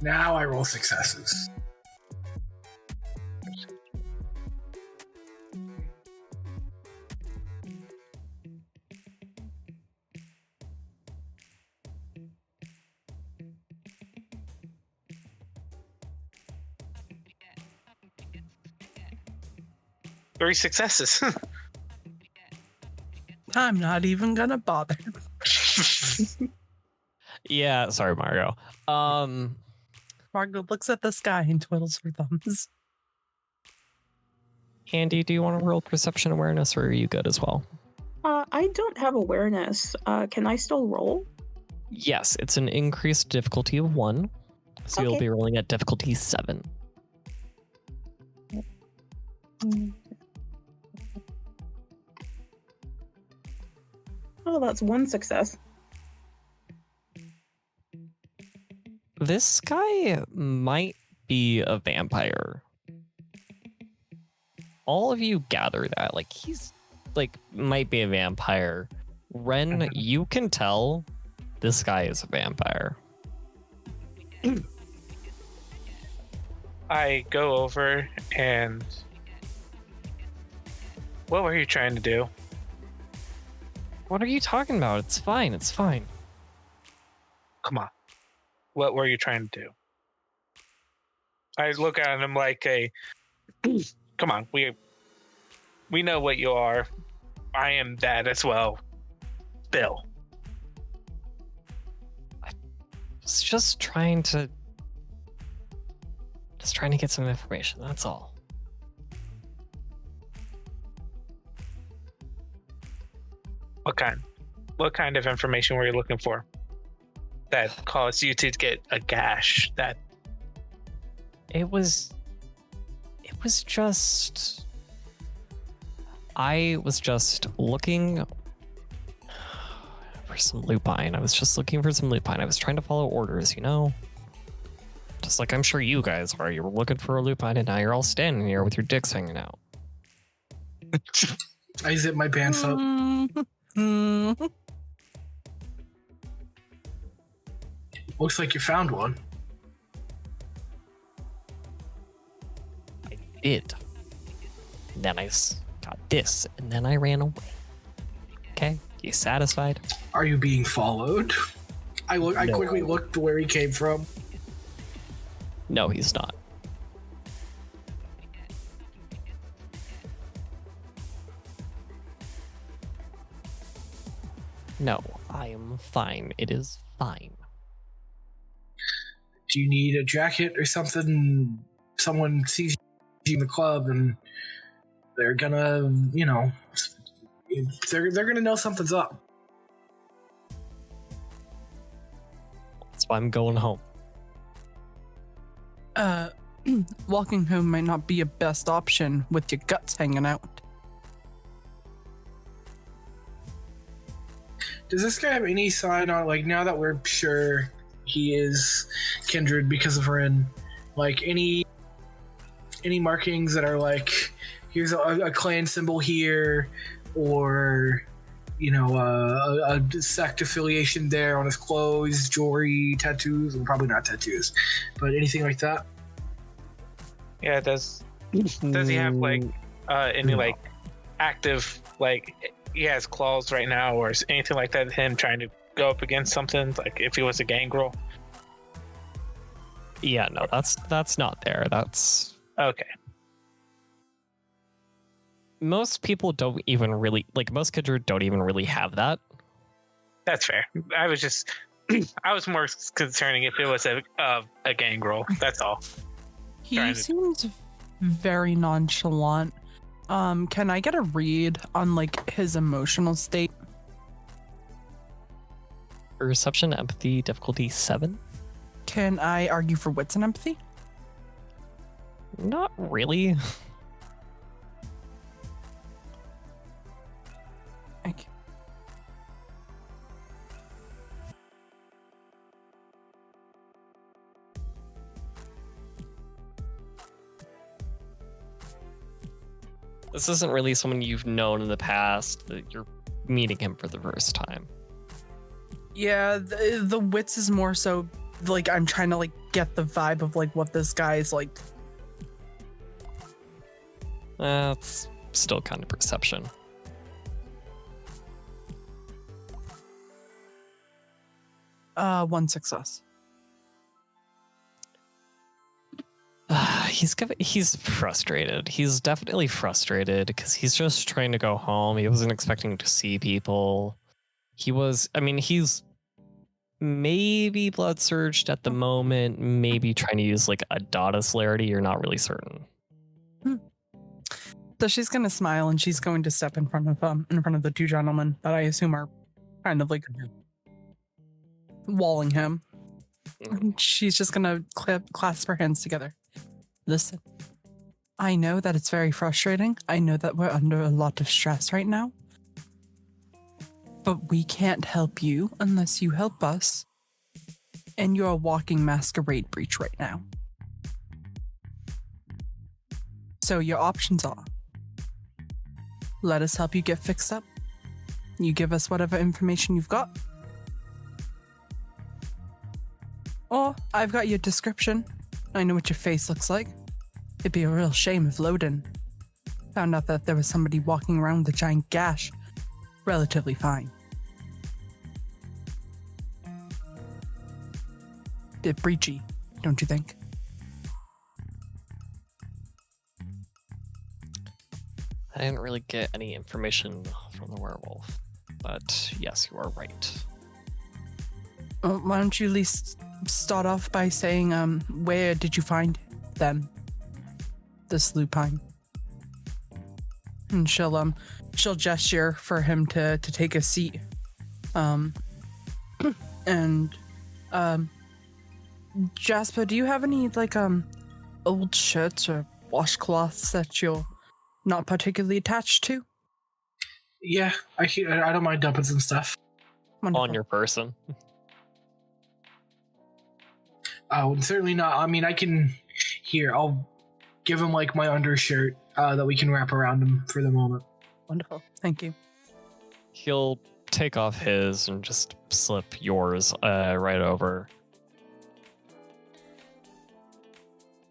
Now I roll successes. Three successes. I'm not even gonna bother. Yeah, sorry, Margot. Margot looks at the sky and twiddles her thumbs. Andy, do you want to roll perception awareness, or are you good as well? I don't have awareness. Can I still roll? Yes, it's an increased difficulty of 1, so you'll Okay. be rolling at difficulty 7. Oh, that's one success. This guy might be a vampire. All of you gather that, like, he's, like, might be a vampire. Wren, you can tell this guy is a vampire. I go over and... What were you trying to do? What are you talking about? It's fine, it's fine. Come on. What were you trying to do? I look at him like a... Come on, we know what you are. I am that as well. Bill. I was just trying to get some information, that's all. What kind of information were you looking for that caused you to get a gash? That It was just... I was just looking for some lupine. I was just looking for some lupine. I was trying to follow orders, you know? Just like I'm sure you guys are. You were looking for a lupine and now you're all standing here with your dicks hanging out. I zip my pants up. Looks like you found one. I did. And then got this, and then I ran away. Okay? You satisfied? Are you being followed? I No. quickly looked to where he came from. No, he's not. No, I am fine. It is fine. Do you need a jacket or something? Someone sees you in the club and they're gonna, they're gonna know something's up. That's why I'm going home. Walking home might not be a best option with your guts hanging out. Does this guy have any sign on, like, now that we're sure he is kindred because of Wren, like, any markings that are like, here's a clan symbol here, or, a sect affiliation there on his clothes, jewelry, tattoos, and probably not tattoos, but anything like that? yeah, does he have like any No. like active, like he has claws right now or anything like that? Him trying to go up against something, like if he was a gangrel? Yeah, no, that's not there. That's... Okay. Most people don't even really, like, most kindred don't even really have that. That's fair. I was more concerning if it was a gangrel. That's all. He Trying to- seems very nonchalant. Can I get a read on, like, his emotional state? Perception, empathy, difficulty 7? Can I argue for wits and empathy? Not really. Okay. This isn't really someone you've known in the past. That you're meeting him for the first time. Yeah, the wits is more so like I'm trying to like get the vibe of like what this guy is like. That's still kind of perception. One success. He's frustrated. He's definitely frustrated because he's just trying to go home. He wasn't expecting to see people. He's maybe blood surged at the moment, maybe trying to use like a dot of celerity. You're not really certain. So she's gonna smile and she's going to step in front of the two gentlemen that I assume are kind of like walling him. And she's just gonna clasp her hands together. Listen, I know that it's very frustrating. I know that we're under a lot of stress right now. But we can't help you unless you help us. And you're a walking masquerade breach right now. So your options are: let us help you get fixed up. You give us whatever information you've got. Or I've got your description. I know what your face looks like. It'd be a real shame if Loden found out that there was somebody walking around with a giant gash. Relatively fine. Bit breachy, don't you think? I didn't really get any information from the werewolf, but yes, you are right. Why don't you at least start off by saying, where did you find them? This lupine. And she'll gesture for him to take a seat. Jasper, do you have any old shirts or washcloths that you're not particularly attached to? Yeah, I don't mind dumping some stuff. Wonderful. On your person. Oh, and certainly not. I mean, I'll give him like my undershirt that we can wrap around him for the moment. Wonderful. Thank you. He'll take off his and just slip yours right over.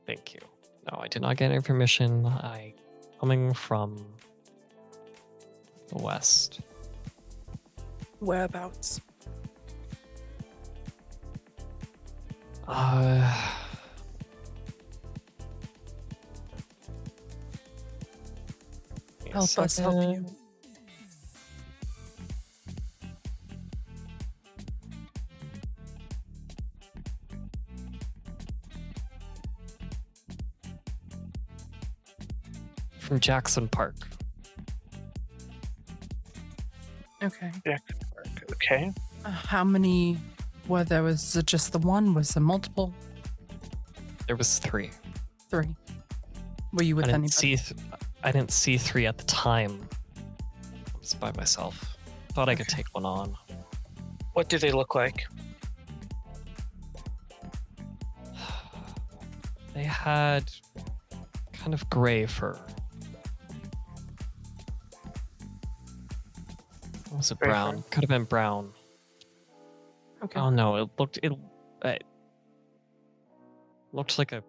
Thank you. No, I did not get any permission. Coming from the west. Whereabouts? Help us help you. From Jackson Park. Okay. Jackson Park. Okay. How many were there? Was it just the one? Was there multiple? There was 3. 3. Were you with anybody? I didn't see 3 at the time. I was by myself. Thought I could take one on. What do they look like? They had kind of gray fur. Or was it Gray brown? fur. Could have been brown. Okay. Oh no, it looked like a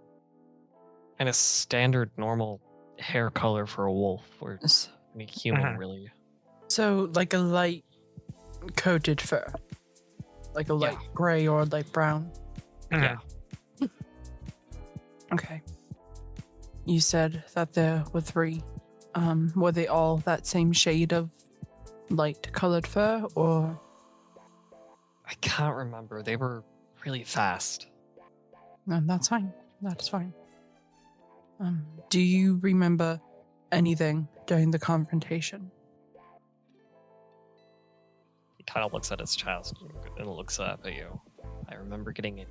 kind of standard normal hair color for a wolf or any human really. So like a light coated fur. Like a light gray or light brown. Yeah. Okay. You said that there were 3. Were they all that same shade of light colored fur or? I can't remember. They were really fast. No, that's fine. That's fine. Do you remember anything during the confrontation? He kind of looks at his chest and looks up at you. I remember getting it.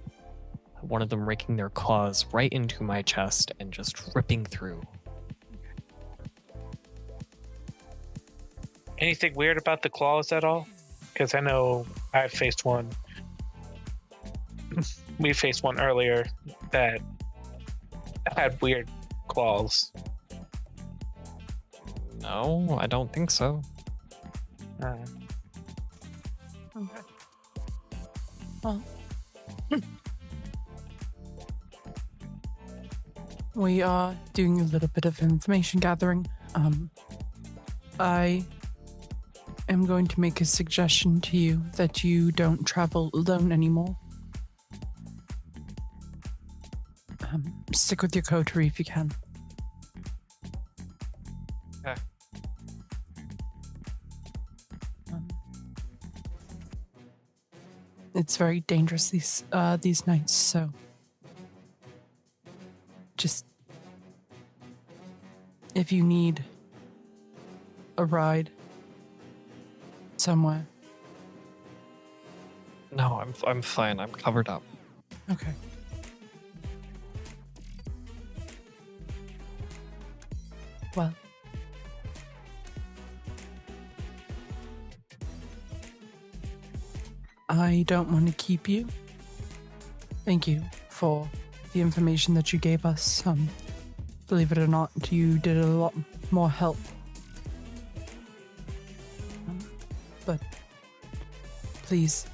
One of them raking their claws right into my chest and just ripping through. Anything weird about the claws at all? Because I know I faced one. We faced one earlier that had weird claws. No, I don't think so. Uh, Okay. Well, we are doing a little bit of information gathering. I am going to make a suggestion to you that you don't travel alone anymore. Stick with your coterie if you can. Okay. It's very dangerous these nights, so just if you need a ride somewhere. No, I'm fine. I'm covered up. Okay. Well, I don't want to keep you. Thank you for the information that you gave us. Believe it or not, you did a lot more help. But please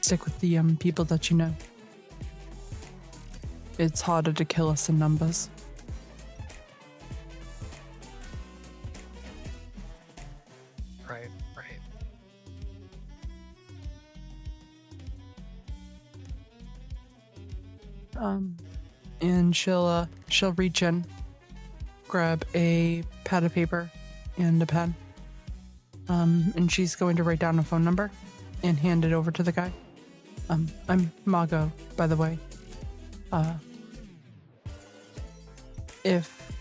stick with the people that you know. It's harder to kill us in numbers. Right. And she'll reach in, grab a pad of paper and a pen. And she's going to write down a phone number and hand it over to the guy. I'm Margot, by the way. If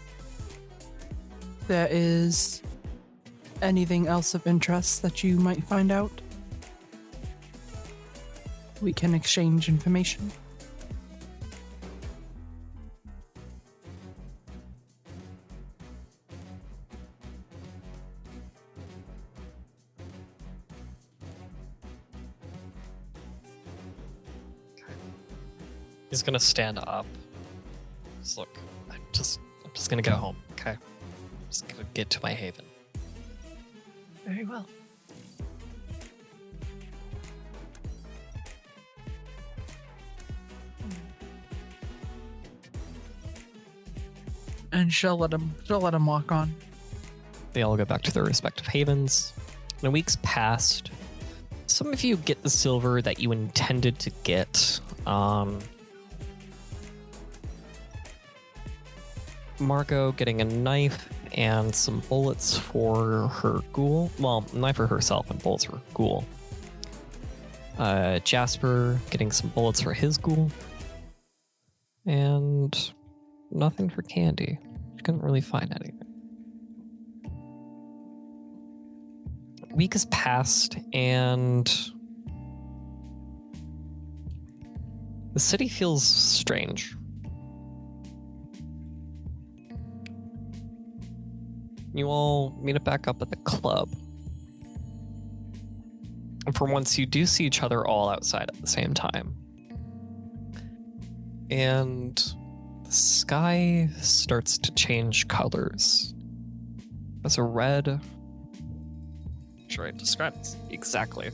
there is anything else of interest that you might find out, we can exchange information. He's gonna stand up. Just look, I'm just gonna go home, okay? Just gonna get to my haven. Very well. And she'll let him walk on. They all go back to their respective havens. And weeks passed. Some of you get the silver that you intended to get. Margot getting a knife and some bullets for her ghoul. Well, knife for herself and bullets for her ghoul. Jasper getting some bullets for his ghoul. And nothing for Candy. She couldn't really find anything. A week has passed and the city feels strange. You all meet it back up at the club. And for once, you do see each other all outside at the same time. And the sky starts to change colors. As a red... Sure, I describe this exactly.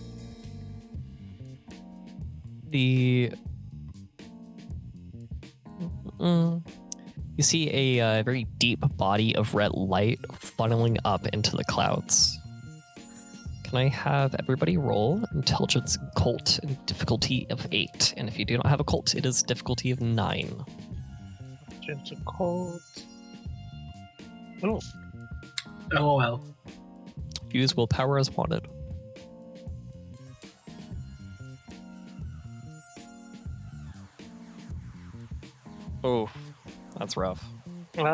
You see a very deep body of red light funneling up into the clouds. Can I have everybody roll intelligence cult and difficulty of 8? And if you do not have a cult, it is difficulty of 9. Gentle cold. Oh, LOL. Use willpower as wanted. Oh, that's rough. Yep,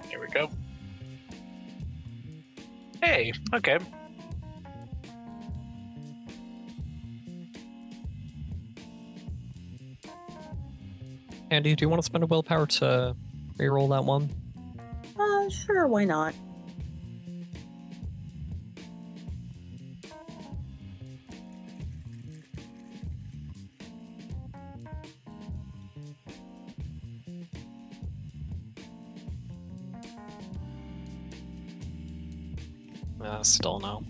here we go. Hey, okay. Andy, do you want to spend a willpower to reroll that one? Sure, why not? Still no.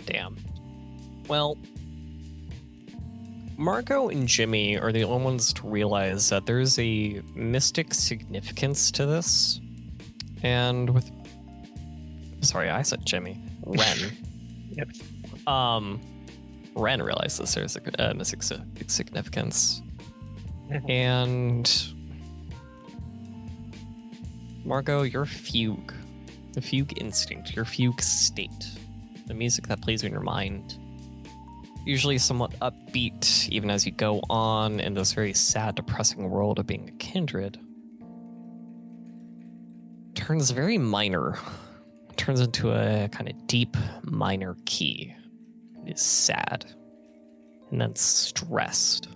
Damn. Well, Margot and Jimmy are the only ones to realize that there's a mystic significance to this. And with... Sorry, I said Jimmy. Wren. Yep. Wren realizes there's a mystic significance. And... Margot, your fugue. The fugue instinct, your fugue state. The music that plays in your mind. Usually somewhat upbeat, even as you go on in this very sad, depressing world of being a kindred. Turns very minor. Turns into a kind of deep minor key. It is sad. And then stressed.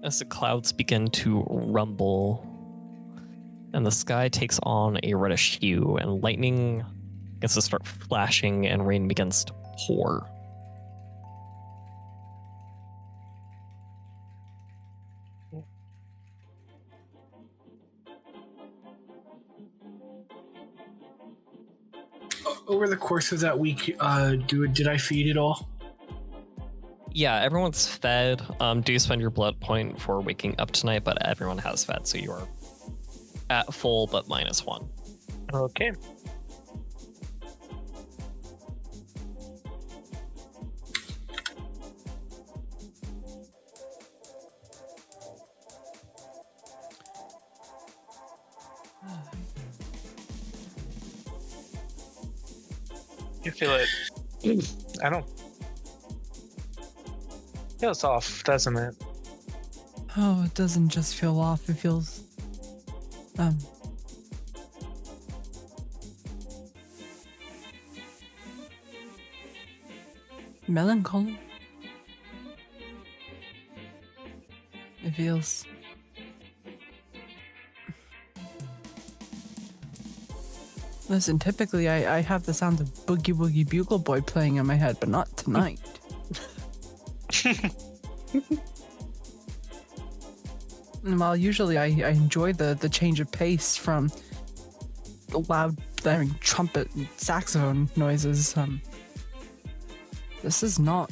As the clouds begin to rumble, and the sky takes on a reddish hue, and lightning gets to start flashing, and rain begins to pour. Over the course of that week, did I feed it all? Yeah, everyone's fed. Do spend your blood point for waking up tonight, but everyone has fed, so you are at full, but -1. Okay. You feel it. I don't. Feels off, doesn't it? Oh, it doesn't just feel off. It feels, melancholy. It feels... Listen, typically I have the sound of Boogie Woogie Bugle Boy playing in my head, but not tonight. And while usually I enjoy the change of pace from loud blaring trumpet and saxophone noises, this is not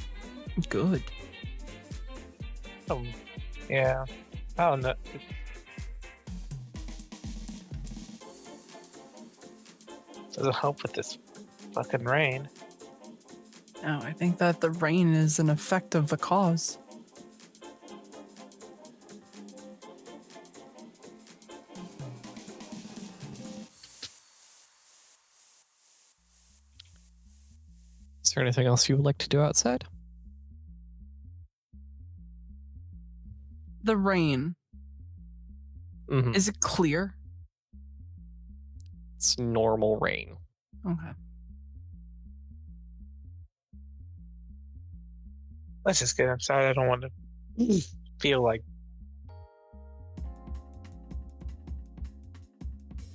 good. Yeah. I don't know. Doesn't help with this fucking rain. No, I think that the rain is an effect of the cause. Is there anything else you would like to do outside? The rain. Mm-hmm. Is it clear? It's normal rain. Okay. Let's just get inside. I don't want to feel like.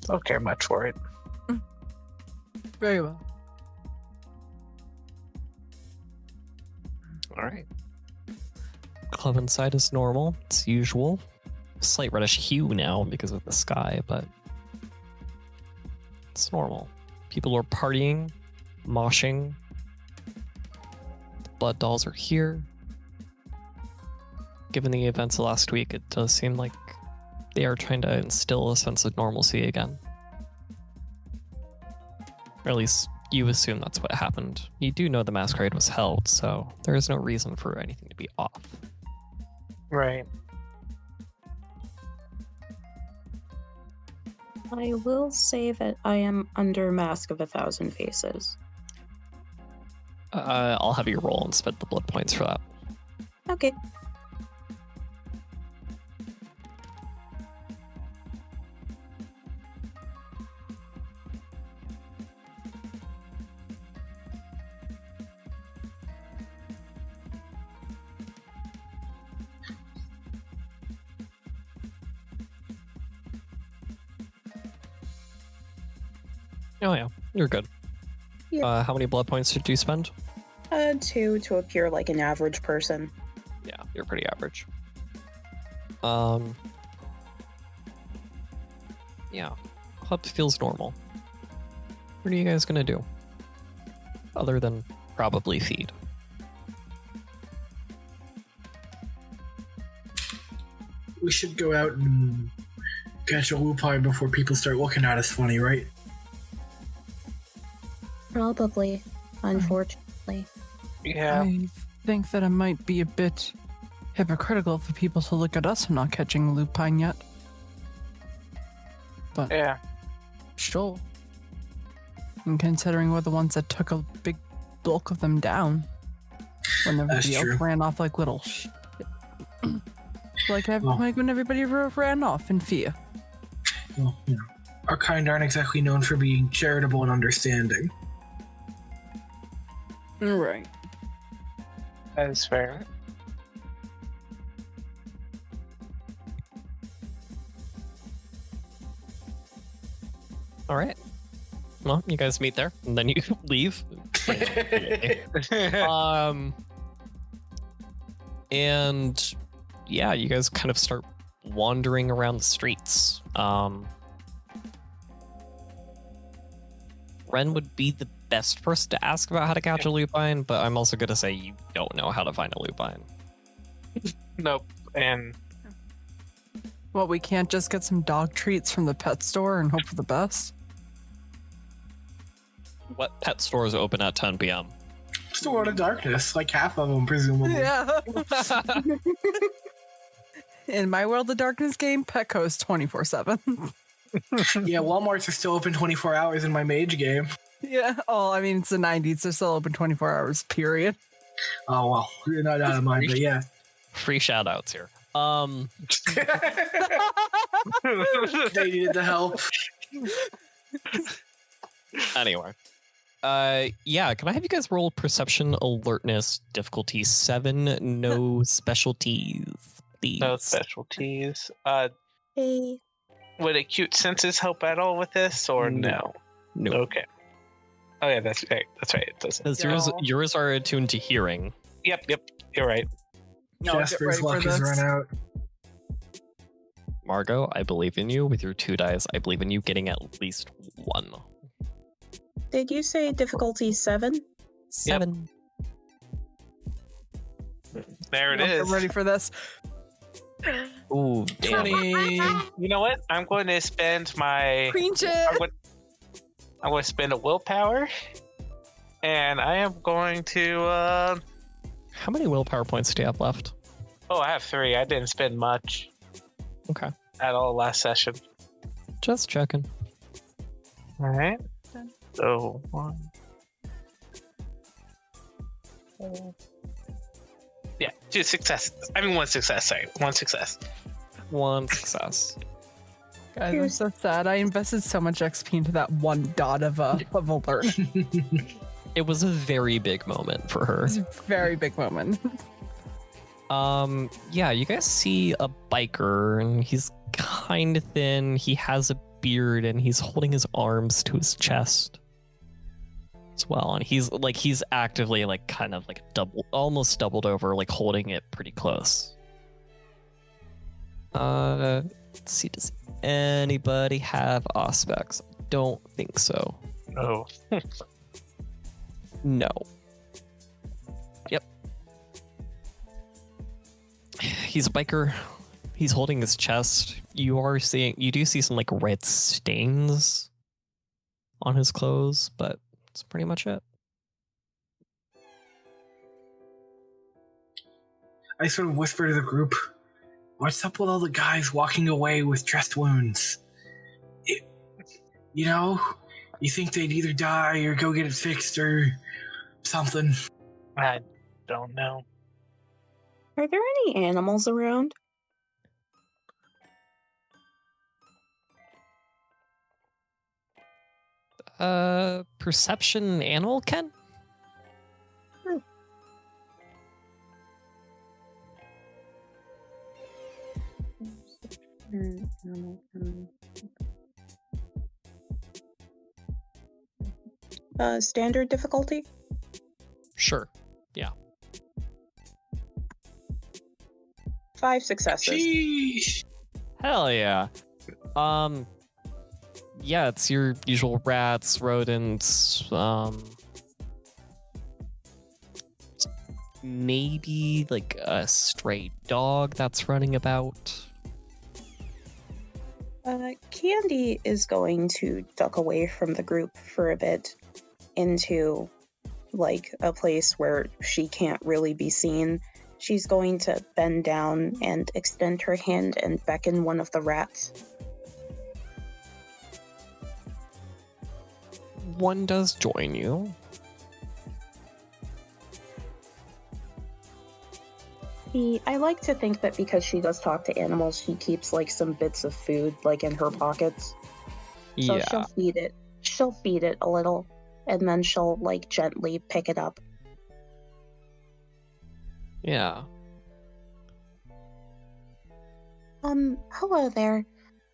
Don't care much for it. Very well. All right. Club inside is normal. It's usual. Slight reddish hue now because of the sky, but it's normal. People are partying, moshing. The blood dolls are here. Given the events of last week, it does seem like they are trying to instill a sense of normalcy again. Or at least you assume that's what happened. You do know the masquerade was held, so there is no reason for anything to be off. Right. I will say that I am under Mask of 1,000 Faces. I'll have you roll and spend the blood points for that. Okay. Oh yeah, you're good. Yeah. How many blood points did you spend? 2 to appear like an average person. Yeah, you're pretty average. Yeah, club feels normal. What are you guys gonna do? Other than probably feed. We should go out and catch a lupine before people start looking at us funny, right? Probably, unfortunately. Yeah. I think that it might be a bit hypocritical for people to look at us for not catching lupine yet. But Yeah. sure. And considering we're the ones that took a big bulk of them down when everybody else true. ran off like little shit. like when everybody ran off in fear. Well, our kind aren't exactly known for being charitable and understanding. Right. That is fair. All right. Well, you guys meet there, and then you leave. And yeah, you guys kind of start wandering around the streets. Wren would be the best person to ask about how to catch a lupine, but I'm also gonna say you don't know how to find a lupine. Nope. And Well, we can't just get some dog treats from the pet store and hope for the best. What pet stores open at 10 p.m.? Still World of Darkness, like half of them, presumably. Yeah. In my World of Darkness game, Petco is 24/7. Yeah, Walmarts are still open 24 hours in my mage game. Yeah. Oh, I mean, it's the 90s. They're still open 24 hours, period. Oh, well, you're not out of mine, but yeah. Free shout outs here. They needed the help. Anyway. Yeah, can I have you guys roll perception, alertness, difficulty 7, no specialties, please? no specialties. Hey. Would acute senses help at all with this, or no? No. Okay. Oh yeah, that's right. That's right. It doesn't. Because yours are attuned to hearing. Yep. You're right. No, get Jasper's ready for luck has this. run out. Margot, I believe in you. With your 2 dice, I believe in you getting at least 1. Did you say difficulty 7? 7. There it Get is. ready for this. Ooh, damn. 20. You know what? I'm going to spend my. Queen shit. I'm going to spend a willpower, and I am going to. How many willpower points do you have left? Oh, I have 3. I didn't spend much Okay. at all last session. Just checking. All right. So 1. Yeah, 2 successes. I mean, 1 success. Sorry, 1 success. 1 success. Guys, I'm so sad. I invested so much XP into that 1 dot of alert. It was a very big moment for her. It's a very big moment. Yeah, you guys see a biker, and he's kind of thin. He has a beard, and he's holding his arms to his chest as well. And he's actively kind of almost doubled over, holding it pretty close. Let's see, does anybody have aspects? Don't think so. Oh. No. Yep. He's a biker. He's holding his chest. You do see some red stains on his clothes, but that's pretty much it. I sort of whisper to the group, what's up with all the guys walking away with dressed wounds? You think they'd either die or go get it fixed or something. I don't know. Are there any animals around? Perception animal, Ken? Standard difficulty? Sure. Yeah. 5 successes. Sheesh. Hell yeah. Yeah, it's your usual rats, rodents, maybe like a stray dog that's running about. Candy is going to duck away from the group for a bit into like a place where she can't really be seen. She's going to bend down and extend her hand and beckon one of the rats. One does join you. I like to think that because she does talk to animals, she keeps like some bits of food like in her pockets. So Yeah. she'll feed it. She'll feed it a little, and then she'll like gently pick it up. Yeah. Hello there.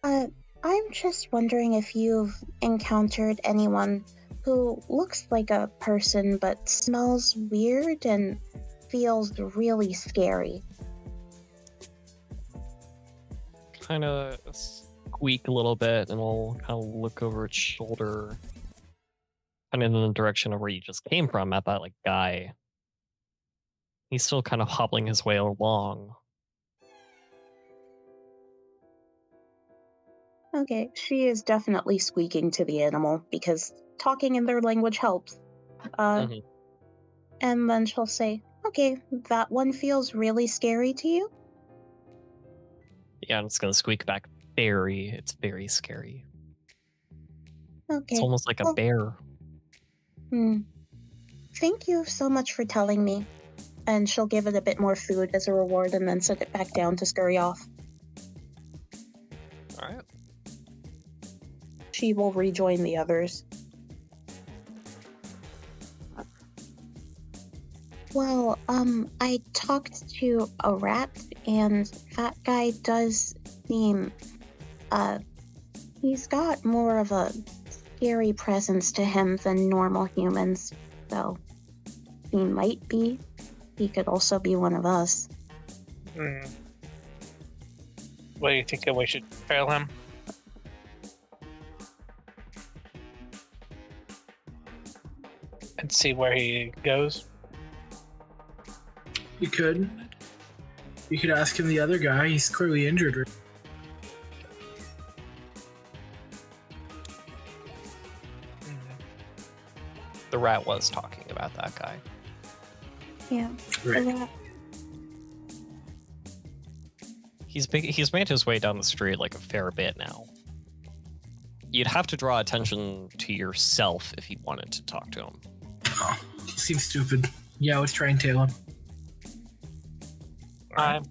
I'm just wondering if you've encountered anyone who looks like a person but smells weird and feels really scary. Kind of squeak a little bit, and we'll kind of look over its shoulder, kind of in the direction of where you just came from, at that like guy. He's still kind of hobbling his way along. Okay, she is definitely squeaking to the animal because talking in their language helps. Mhm. And then she'll say, "Okay, that one feels really scary to you?" Yeah, and it's gonna squeak back. It's very scary. Okay. It's almost like a well, bear. Thank you so much for telling me. And she'll give it a bit more food as a reward and then set it back down to scurry off. All right. She will rejoin the others. Well, I talked to a rat, and that guy does seem, he's got more of a scary presence to him than normal humans, so he could also be one of us. What do you think we should trail him? And see where he goes? You could. You could ask him the other guy. He's clearly injured. The rat was talking about that guy. Yeah. Right. The rat. He's made his way down the street like a fair bit now. You'd have to draw attention to yourself if you wanted to talk to him. Oh, seems stupid. Yeah, let's try and tail him. I'm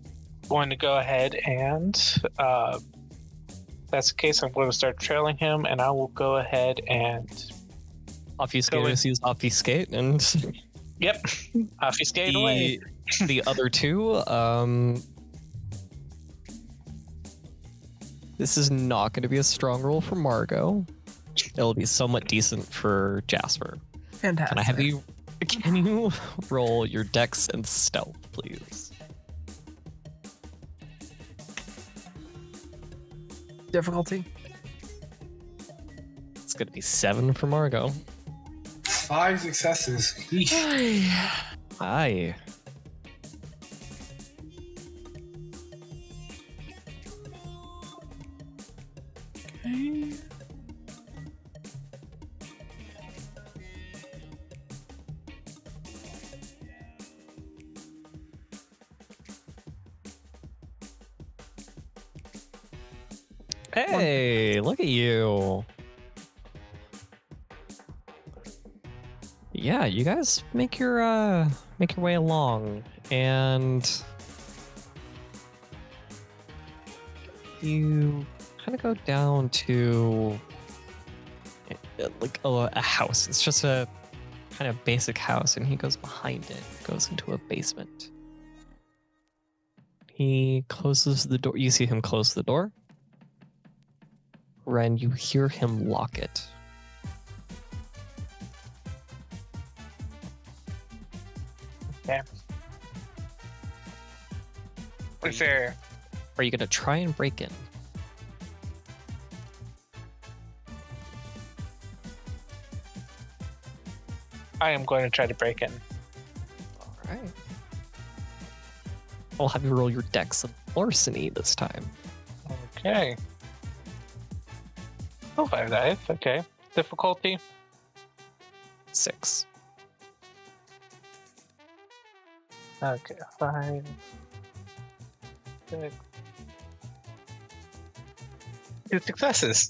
going to go ahead and, if that's the case, I'm going to start trailing him, and I will go ahead and... Obfuscate, use obfuscate, and Yep, obfuscate away. the other two, this is not going to be a strong roll for Margot. It'll be somewhat decent for Jasper. Fantastic. Can you roll your dex and stealth, please? Difficulty? It's going to be 7 for Margot. 5 successes. Eesh. Hi. Okay. Hey, look at you. Yeah, you guys make your way along, and you kind of go down to like a house. It's just a kind of basic house, and he goes behind it, goes into a basement. He closes the door. You see him close the door. Wren, you hear him lock it. Okay. Is there... Are you gonna try and break in? I am going to try to break in. All right. I'll have you roll your dex of larceny this time. Okay. Oh, 5 dice. Okay. Difficulty? 6. Okay. 5, 6. 2 successes.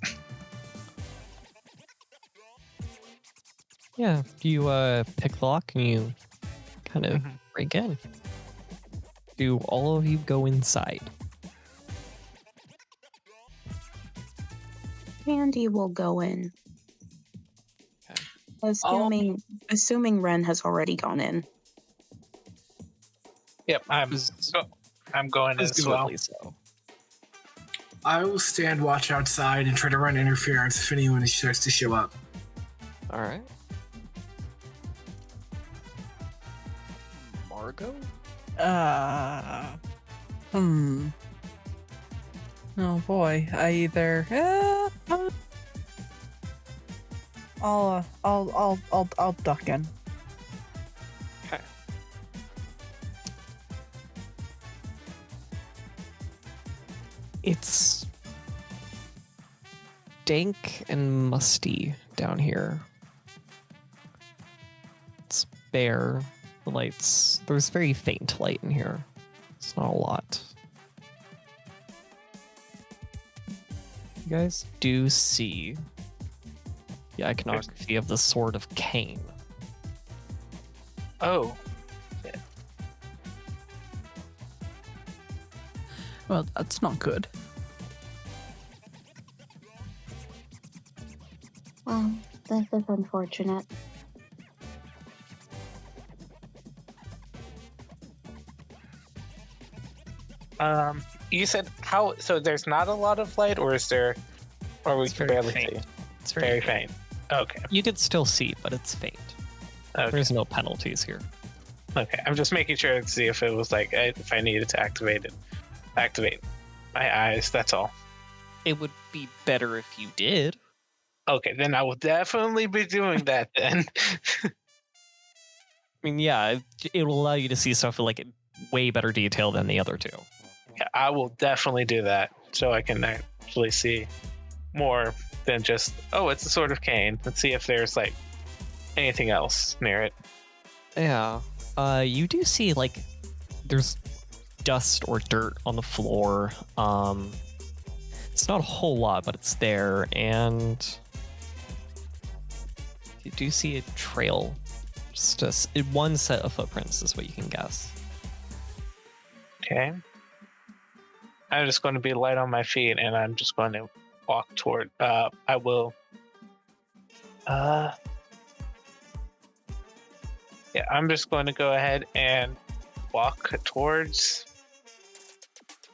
Yeah, you pick the lock and you kind of break in. Do all of you go inside? Candy will go in. Okay. Assuming Wren has already gone in. Yep, I'm going in as well. Presumably so. I will stand watch outside and try to run interference if anyone starts to show up. All right. Margot? Oh boy, I either I'll duck in. Okay. It's dank and musty down here. It's bare. The lights, there's very faint light in here. It's not a lot. You guys do see the iconography of the Sword of Cain. Oh. Well, that's not good. Well, this is unfortunate. You said how? So there's not a lot of light, or is there? Or we It's can very barely faint. see. It's Very faint. Okay. You could still see, but it's faint. Okay. There's no penalties here. Okay. I'm just making sure to see if it was like if I needed to activate my eyes. That's all. It would be better if you did. Okay, then I will definitely be doing that then. I mean, yeah, it will allow you to see stuff with like way better detail than the other two. Yeah, I will definitely do that so I can actually see more than just, oh, it's a Sword of Cain. Let's see if there's like anything else near it. Yeah. You do see like there's dust or dirt on the floor. It's not a whole lot, but it's there, and you do see a trail. Just one set of footprints is what you can guess. Okay. I'm just going to be light on my feet, and I'm just going to walk toward. I will. Yeah, I'm just going to go ahead and walk towards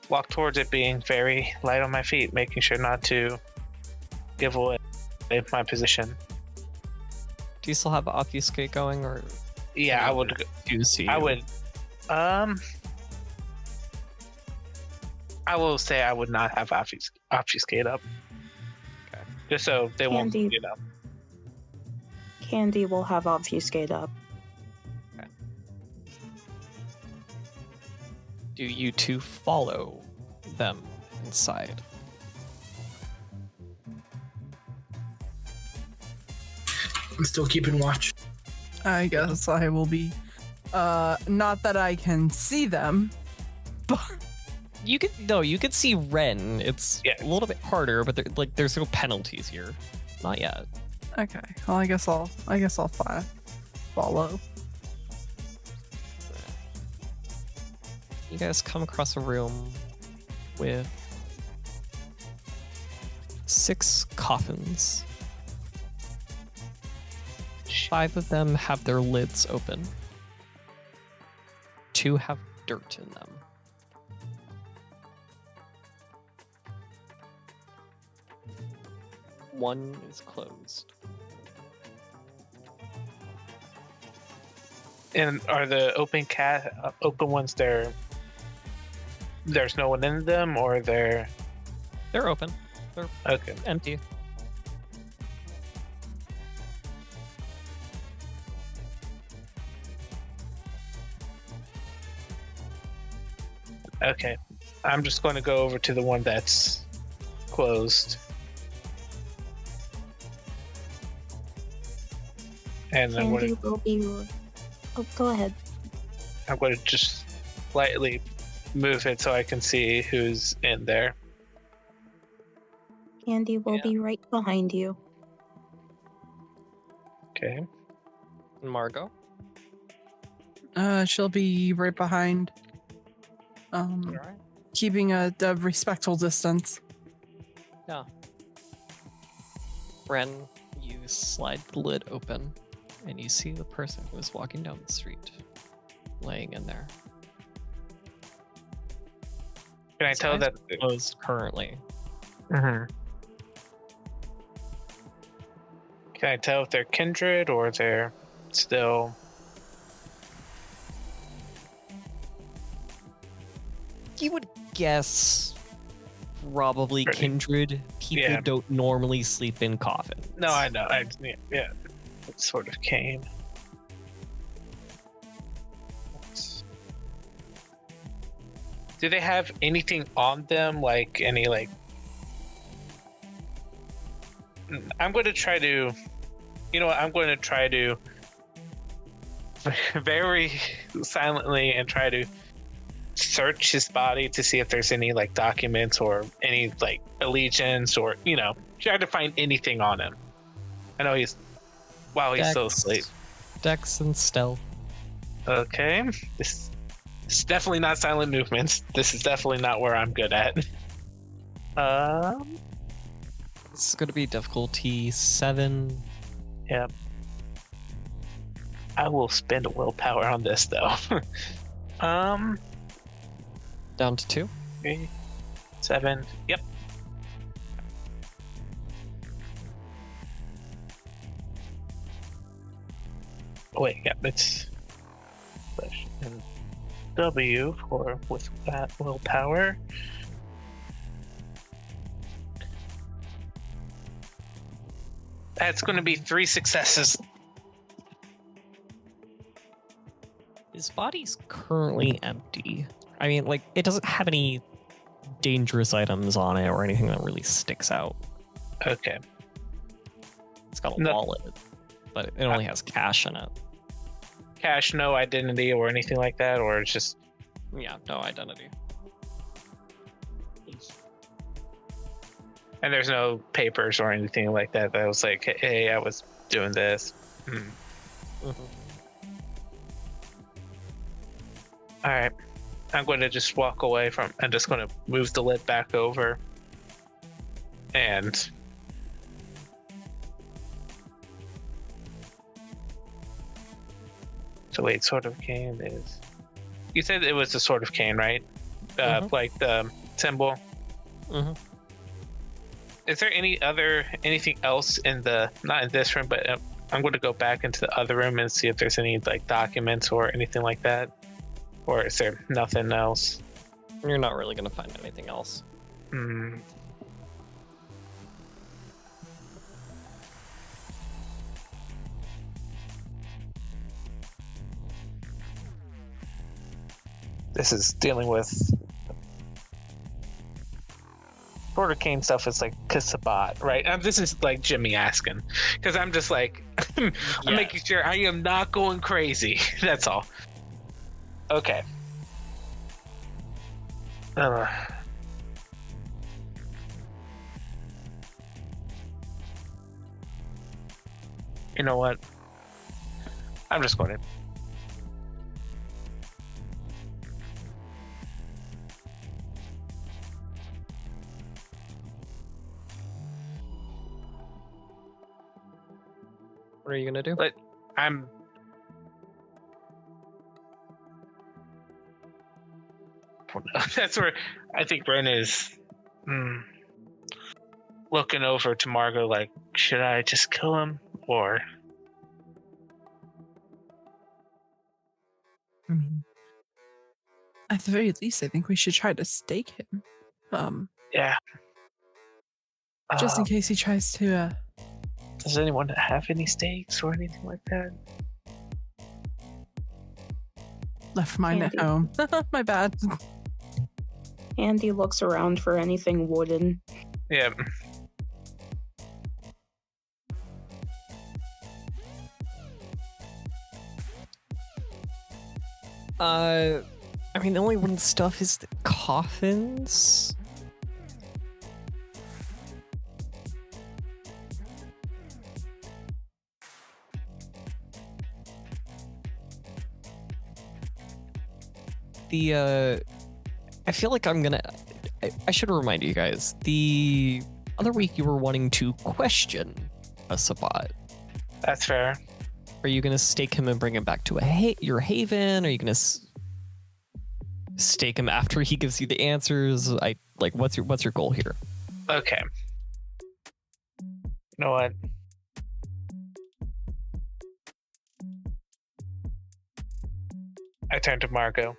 it being very light on my feet, making sure not to give away my position. Do you still have obfuscate going, or Yeah, I would. do you see? I would. I will say I would not have obfuscate up. Okay. Just so they won't, Candy. Candy will have obfuscate up. Do you two follow them inside? I'm still keeping watch. I guess I will be. Not that I can see them, but You could see Wren. It's a little bit harder, but there's no penalties here. Not yet. okay. Well, I guess I'll follow. You guys come across a room with 6 coffins. 5 of them have their lids open. 2 have dirt in them. One is closed. And are the open ones there? There's no one in them, or they're They're open. They're okay. empty. Okay. I'm just going to go over to the one that's closed. And I'm Candy going will be. Oh, go ahead. to just slightly move it so I can see who's in there. Candy will Yeah. be right behind you. Okay. Margot? She'll be right behind. All right. Keeping a respectful distance. Yeah. Wren, you slide the lid open, and you see the person who is walking down the street, laying in there. Can I His tell eyes that? are closed currently. Mhm. Can I tell if they're kindred or they're still? You would guess probably Pretty. kindred. People Yeah. don't normally sleep in coffins. No, I know. Yeah. It sort of came. Do they have anything on them, like any like? I'm going to try to. You know what? I'm going to try to very silently and try to search his body to see if there's any like documents or any like allegiance or try to find anything on him. I know he's still asleep. Dex and stealth. Okay, this is definitely not silent movements. This is definitely not where I'm good at. This is going to be difficulty 7. Yeah. I will spend a willpower on this though. Down to 2. 3, 7. Yep. Oh, wait, yep, it's push and W for with that willpower. That's going to be 3 successes. His body's currently empty. I mean, like, it doesn't have any dangerous items on it or anything that really sticks out. Okay. It's got a No. wallet, but it only has cash in it. Cash, no identity or anything like that, or it's just Yeah, no identity. and there's no papers or anything like that. That was like, hey, I was doing this. Mm-hmm. All right, I'm going to just walk away from. I'm just going to move the lid back over, and so wait, sword of cane is. You said it was the sword of cane, right? Mhm. Like the symbol. Mm-hmm. Is there anything else in not in this room, but I'm going to go back into the other room and see if there's any like documents or anything like that, or is there nothing else? You're not really going to find anything else. Hmm. This is dealing with Border Cane stuff. Is like Sabbatt, right? This is like Jimmy asking, because I'm just like I'm making sure I am not going crazy. That's all. Okay. You know what? I'm just going to. What are you going to do? But I'm. That's where I think Wren is looking over to Margot like, should I just kill him or? I mean, at the very least, I think we should try to stake him. Yeah. Just in case he tries to. Does anyone have any stakes or anything like that? Left mine at Candy. home. My bad. Andy looks around for anything wooden. Yeah. I mean, the only wooden stuff is the coffins. I feel like I should remind you guys, the other week you were wanting to question a Sabbatt. That's fair. Are you gonna stake him and bring him back to your haven? Are you gonna stake him after he gives you the answers? What's your goal here? Okay. You know what? I turn to Margot.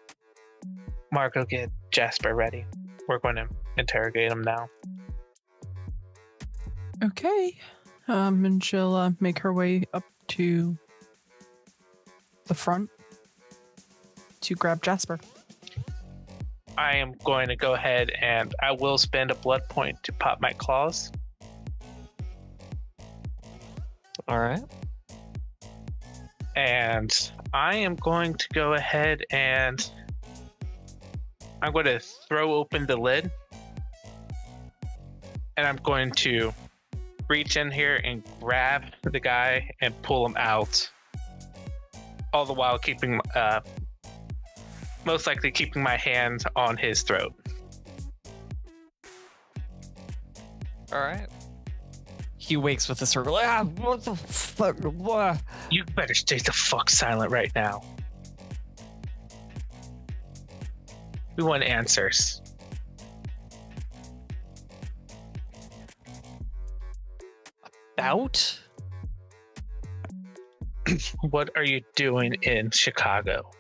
Margot, get Jasper ready. We're going to interrogate him now. Okay. And she'll make her way up to the front to grab Jasper. I am going to go ahead and I will spend a blood point to pop my claws. All right. And I am going to go ahead and I'm going to throw open the lid. And I'm going to reach in here and grab the guy and pull him out. All the while keeping, most likely keeping my hand on his throat. All right. He wakes with a circle. Ah, what the fuck? What? You better stay the fuck silent right now. We want answers. About? What are you doing in Chicago?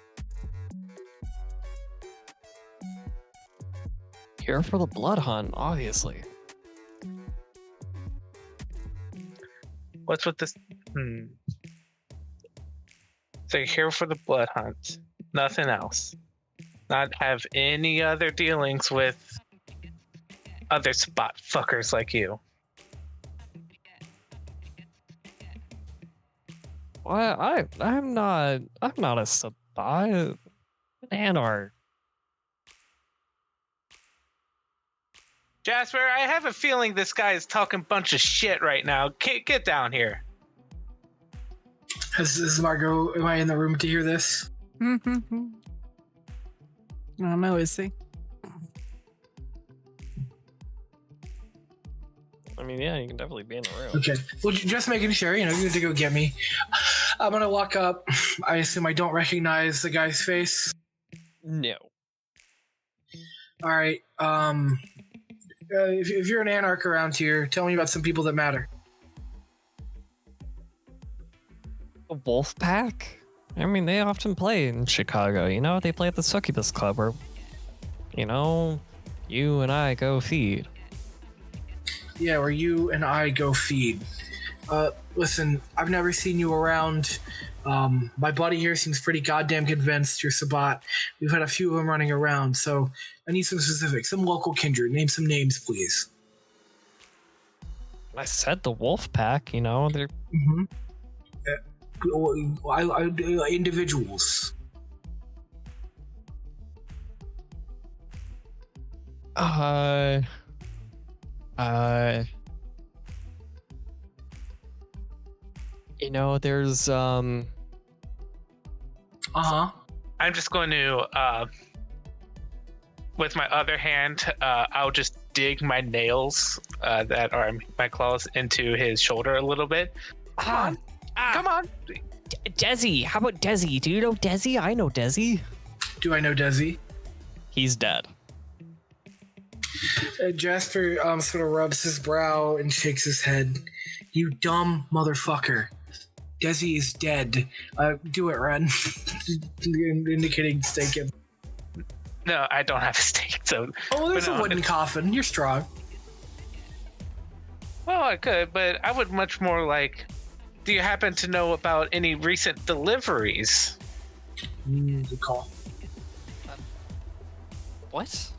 Here for the blood hunt, obviously. What's with this? So you're here for the blood hunt. Nothing else. Not have any other dealings with other spot fuckers like you. Well, I'm not a Sabbatt. An Anarch. Jasper, I have a feeling this guy is talking a bunch of shit right now. Get down here. Is Margot, am I in the room to hear this? I don't know, is he? I mean, yeah, you can definitely be in the room. Okay. Well, just making sure, you need to go get me. I'm going to walk up. I assume I don't recognize the guy's face. No. All right. If you're an Anarch around here, tell me about some people that matter. A wolf pack? I mean, they often play in Chicago, They play at the Succubus Club where, you and I go feed. Yeah, where you and I go feed. Listen, I've never seen you around. My buddy here seems pretty goddamn convinced you're Sabbatt. We've had a few of them running around, so I need some specifics. Some local kindred. Name some names, please. I said the wolf pack, they're... Mm-hmm. Individuals. There's I'm just going to, with my other hand, I'll just dig my nails that are my claws into his shoulder a little bit. Come on. Desi. How about Desi? Do you know Desi? I know Desi. Do I know Desi? He's dead. Jasper sort of rubs his brow and shakes his head. You dumb motherfucker. Desi is dead. Do it, Wren. Indicating stake him. No, I don't have a stake, so... Oh, there's a wooden coffin. You're strong. Well, I could, but I would much more like... Do you happen to know about any recent deliveries? Good call. What?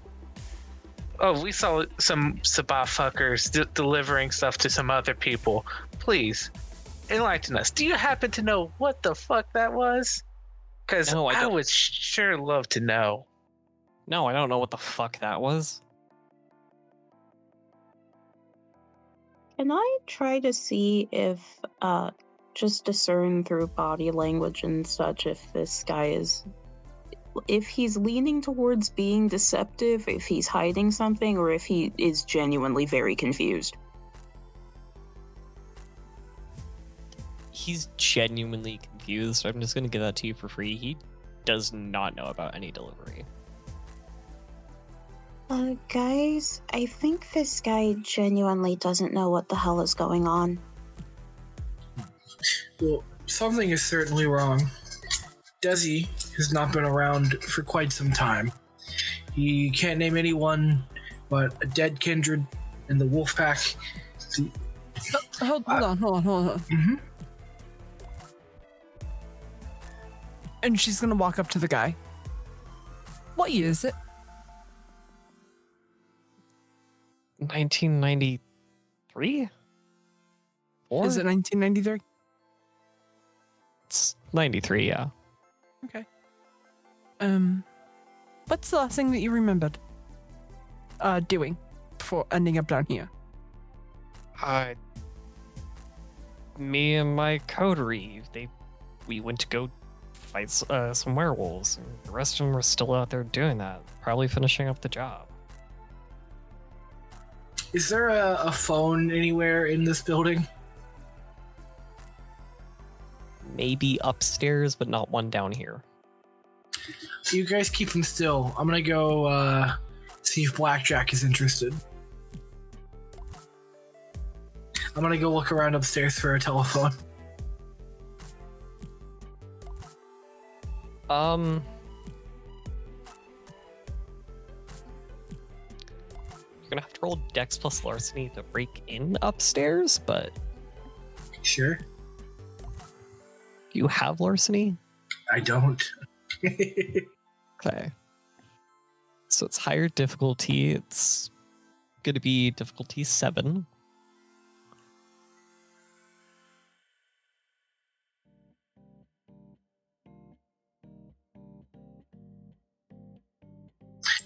we saw some Sabbatt fuckers delivering stuff to some other people. Please, enlighten us. Do you happen to know what the fuck that was? Because No, I I don't. would sure love to know. No, I don't know what the fuck that was. Can I try to see if, just discern through body language and such, if this guy is, if he's leaning towards being deceptive, if he's hiding something, or if he is genuinely very confused? He's genuinely confused. I'm just gonna give that to you for free. He does not know about any delivery. Guys, I think this guy genuinely doesn't know what the hell is going on. Well, something is certainly wrong. Desi has not been around for quite some time. He can't name anyone but a dead kindred in the wolf pack. Hold on. Mm-hmm. And she's gonna walk up to the guy. What year is it? 1993? Four? Is it 1993? It's 93, yeah. Okay. What's the last thing that you remembered doing before ending up down here? Me and my coterie, we went to go fight some werewolves, and the rest of them were still out there doing that, probably finishing up the job. Is there a phone anywhere in this building? Maybe upstairs, but not one down here. You guys keep them still. I'm gonna go see if Blackjack is interested. I'm gonna go look around upstairs for a telephone. You're gonna have to roll Dex plus Larceny to break in upstairs, but Sure. you have Larceny? I don't. Okay. So it's higher difficulty. It's gonna be difficulty 7.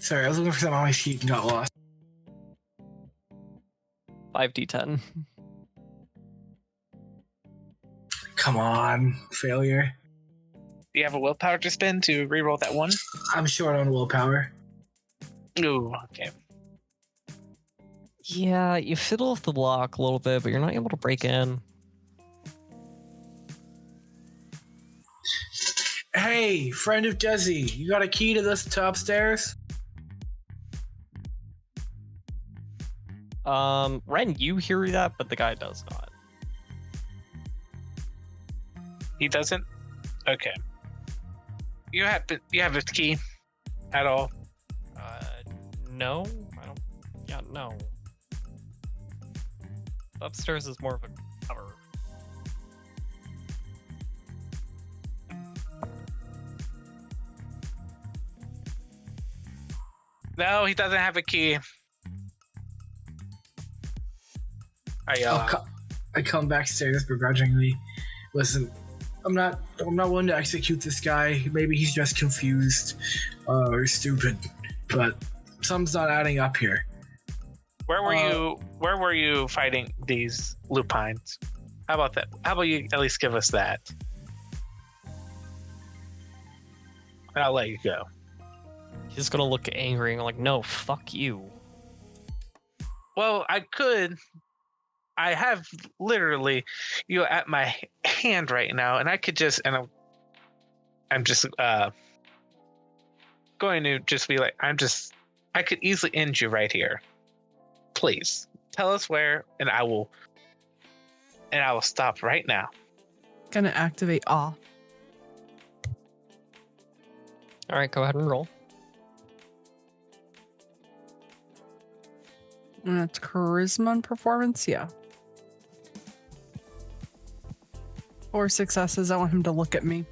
Sorry, I was looking for something on my sheet and got lost. 5d10. Come on, failure. Do you have a willpower to spend to reroll that one? I'm short on willpower. Ooh, okay. Yeah, you fiddle with the lock a little bit, but you're not able to break in. Hey, friend of Desi, you got a key to this to upstairs? Wren, you hear that, but the guy does not. He doesn't? Okay. You have a key at all? No, I don't. Yeah, no. Upstairs is more of a cover. No, he doesn't have a key. I come backstairs begrudgingly. Listen, I'm not willing to execute this guy. Maybe he's just confused or stupid, but something's not adding up here. Where were you fighting these lupines? How about that? How about you at least give us that? And I'll let you go. He's gonna look angry and like, no, fuck you. Well, I could. I have literally you at my hand right now, and I could just, and I'm just going to just be like, I could easily end you right here. Please tell us where, and I will stop right now. Gonna activate awe. All right, go ahead and roll. And that's charisma and performance, yeah. 4 successes. I want him to look at me.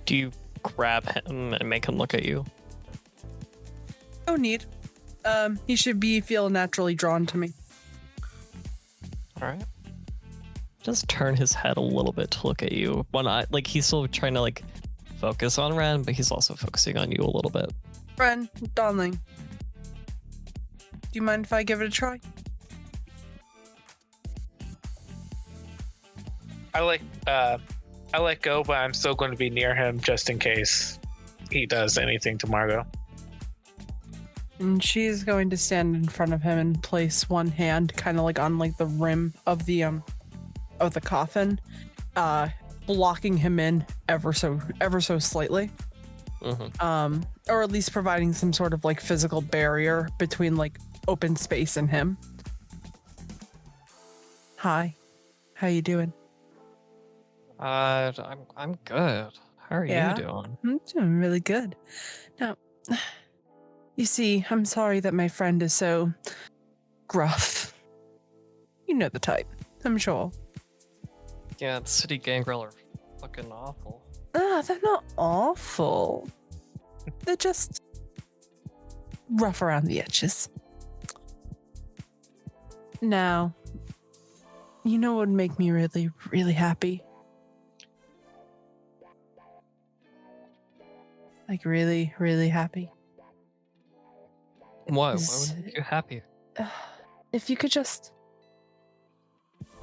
Do you grab him and make him look at you? No need. He should feel naturally drawn to me. All right. Just turn his head a little bit to look at you. One eye, like he's still trying to like focus on Wren, but he's also focusing on you a little bit. Wren, darling, do you mind if I give it a try? I let go, but I'm still going to be near him just in case he does anything to Margot. And she's going to stand in front of him and place one hand kind of like on like the rim of the coffin, blocking him in ever so slightly. Mm-hmm. Or at least providing some sort of like physical barrier between like open space and him. Hi, how you doing? I'm good. How are Yeah? you doing? I'm doing really good. Now, you see, I'm sorry that my friend is so gruff. You know the type, I'm sure. Yeah, the city gangrel are fucking awful. They're not awful. They're just rough around the edges. Now, you know what would make me really, really happy? Like really, really happy. Why? Why Is- would make you happy? If you could just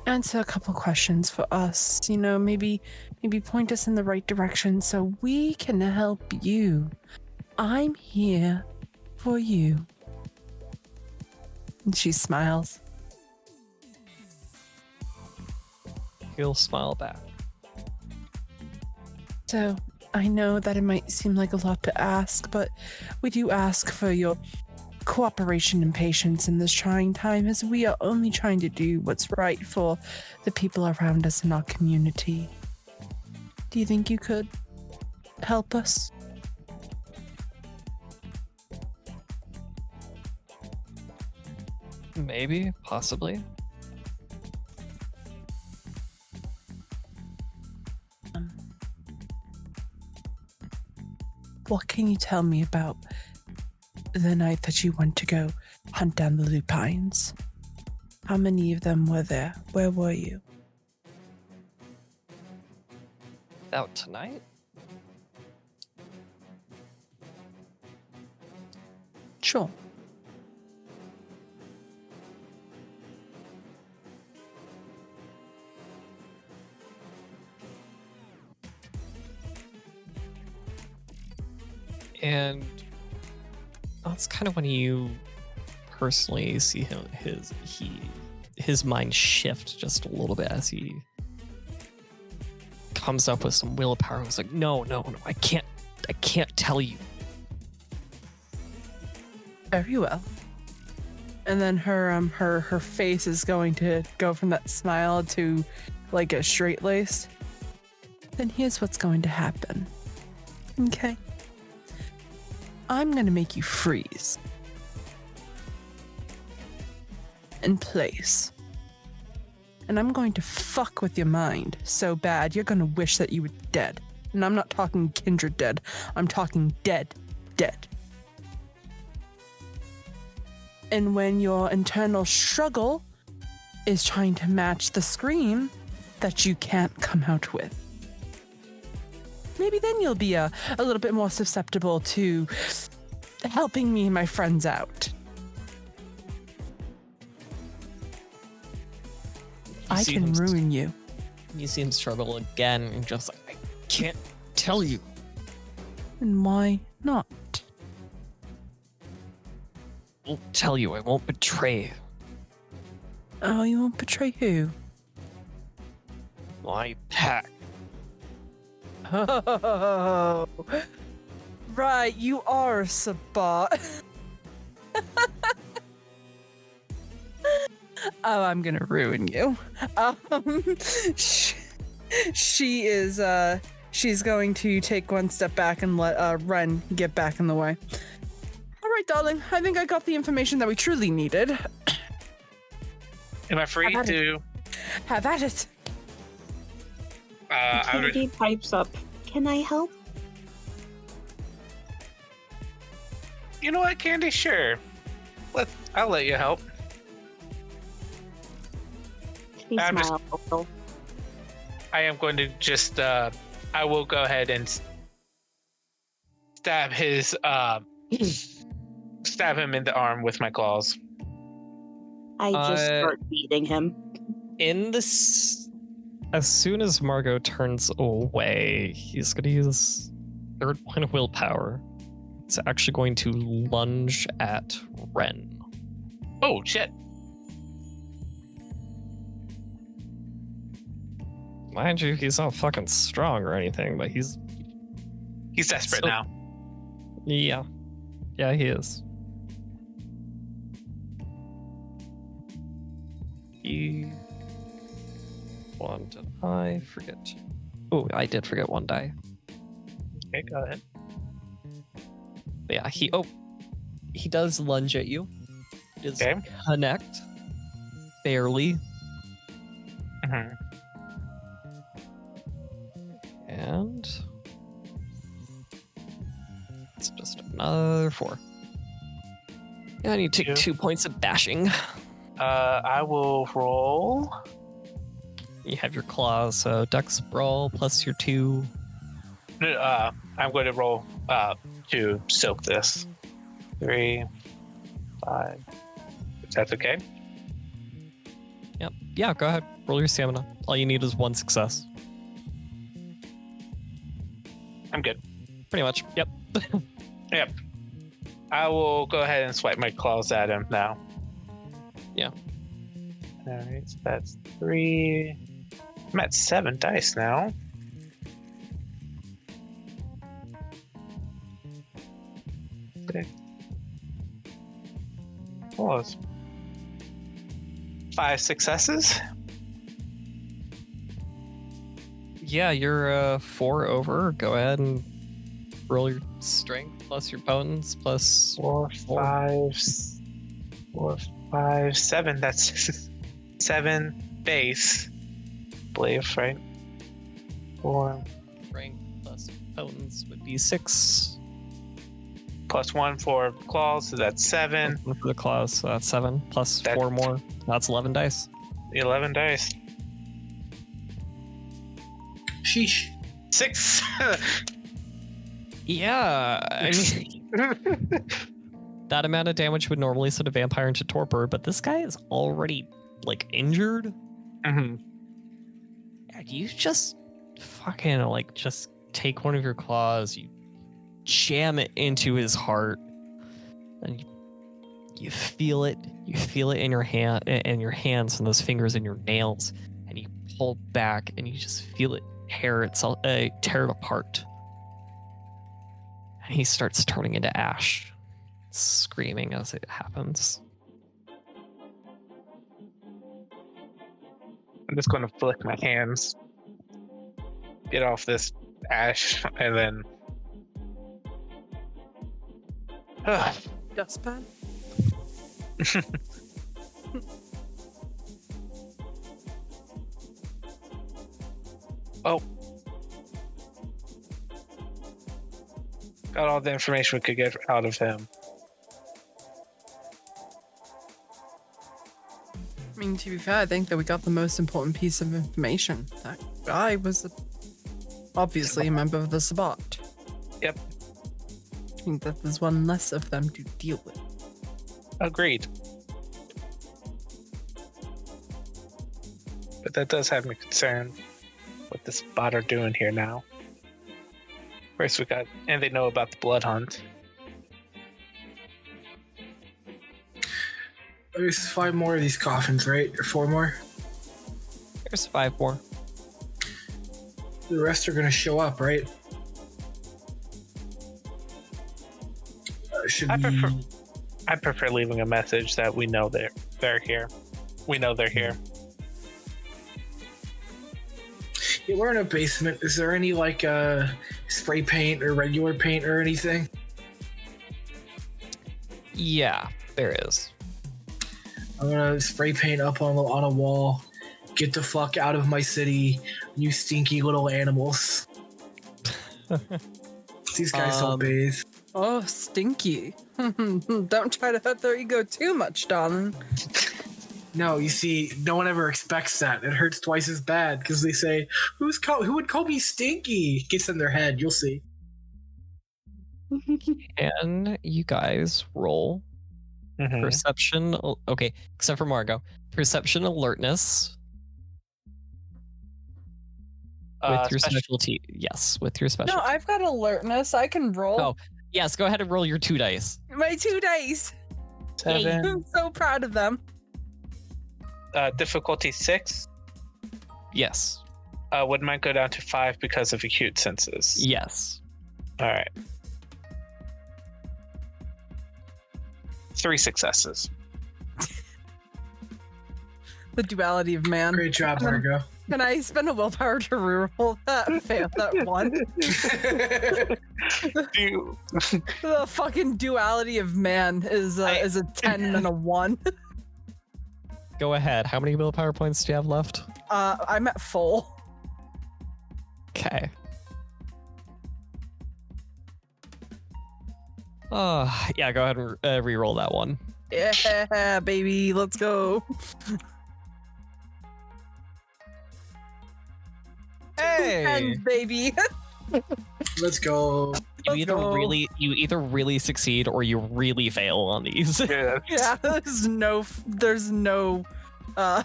answer a couple questions for us, you know, maybe point us in the right direction so we can help you. I'm here for you. And she smiles. He'll smile back. So, I know that it might seem like a lot to ask, but we do ask for your cooperation and patience in this trying time, as we are only trying to do what's right for the people around us in our community. Do you think you could help us? Maybe, possibly. What can you tell me about the night that you went to go hunt down the lupines? How many of them were there? Where were you? Out tonight? Sure. And that's kind of when you personally see him his mind shift just a little bit as he comes up with some willpower. He's like, no, I can't tell you. Very well. And then her face is going to go from that smile to like a straight lace. Then here's what's going to happen. Okay. I'm gonna make you freeze. In place. And I'm going to fuck with your mind so bad you're gonna wish that you were dead. And I'm not talking kindred dead. I'm talking dead. And when your internal struggle is trying to match the scream that you can't come out with, maybe then you'll be a little bit more susceptible to helping me and my friends out. I can ruin you. You see him struggle again and just like, I can't tell you. And why not? I'll tell you, I won't betray. Oh, you won't betray who? My pack. Oh, right, you are a Sabbatt. Oh, I'm gonna ruin you. She's going to take one step back and let Wren get back in the way. All right, darling, I think I got the information that we truly needed. Am I free to? Have at it. Katie pipes up. Can I help? You know what, Candy? Sure. I'll let you help. She smiled a little. I am going to just I will go ahead and stab his stab him in the arm with my claws. I just start beating him. In this, as soon as Margot turns away, he's going to use third point of willpower. It's actually going to lunge at Wren. Oh shit! Mind you, he's not fucking strong or anything, but he's desperate now. Yeah, he is. He one die. Forget. Oh, I did forget one die. Okay, go ahead. But yeah, he does lunge at you. Does Okay. connect barely, Mm-hmm. and it's just another 4. Yeah, and you take 2 points of bashing. I will roll. You have your claws, so Dex roll plus your 2. I'm going to roll to soak this. 3, 5. If that's okay. Yep. Yeah, go ahead. Roll your stamina. All you need is 1 success. I'm good. Pretty much. Yep. Yep. I will go ahead and swipe my claws at him now. Yeah. All right, so that's 3. I'm at 7 dice now. Okay. Close. 5 successes. Yeah, you're 4 over. Go ahead and roll your strength plus your potence plus 4, 5, 7. That's 7 base. Believe, right? 4 strength plus potence would be 6. plus 1 for claws, so that's 7. For the claws, so that's 7 plus That- 4 more. That's 11 dice. 11 dice. Sheesh. 6. Yeah, I mean, that amount of damage would normally send a vampire into torpor, but this guy is already like injured. Mm-hmm. And you just fucking just take one of your claws, you jam it into his heart, and you feel it. You feel it in your hand, and your hands, and those fingers, and your nails, and you pull back, and you just feel it tear it apart. And he starts turning into ash, screaming as it happens. I'm just going to flick my hands, get off this ash, and then. Dustpan? Oh. Got all the information we could get out of him. I mean, to be fair, I think that we got the most important piece of information. That guy was obviously a member of the Sabbatt. Yep. I think that there's one less of them to deal with. Agreed. But that does have me concerned what the Sabbatt are doing here now. First we got, and they know about the blood hunt. There's 5 more of these coffins, right? Or 4 more? There's 5 more. The rest are gonna show up, right? Should I prefer leaving a message that we know they're here. We know they're here. Yeah, we're in a basement. Is there any spray paint or regular paint or anything? Yeah, there is. I'm gonna spray paint up on a wall. Get the fuck out of my city, you stinky little animals. These guys don't bathe. Oh, stinky. Don't try to hurt their ego too much, darling. No, you see, no one ever expects that. It hurts twice as bad because they say, who would call me stinky? Gets in their head, you'll see. And you guys roll perception. Okay, except for Margot. Perception alertness. With your specialty. Yes, with your specialty. No, I've got alertness. I can roll. Oh, yes, go ahead and roll your 2 dice. My 2 dice. 7. I'm so proud of them. Difficulty 6. Yes. Would mine go down to 5 because of acute senses? Yes. All right. 3 successes. The duality of man. Great job, Margot. Can I spend a willpower to reroll that? Fail that one. The fucking duality of man is a 10 and a 1. Go ahead. How many willpower points do you have left? I'm at full. Okay. Yeah, go ahead and re-roll that one. Yeah, baby, let's go. Hey! And baby. Let's go. You either really succeed or you really fail on these. Yeah, there's no No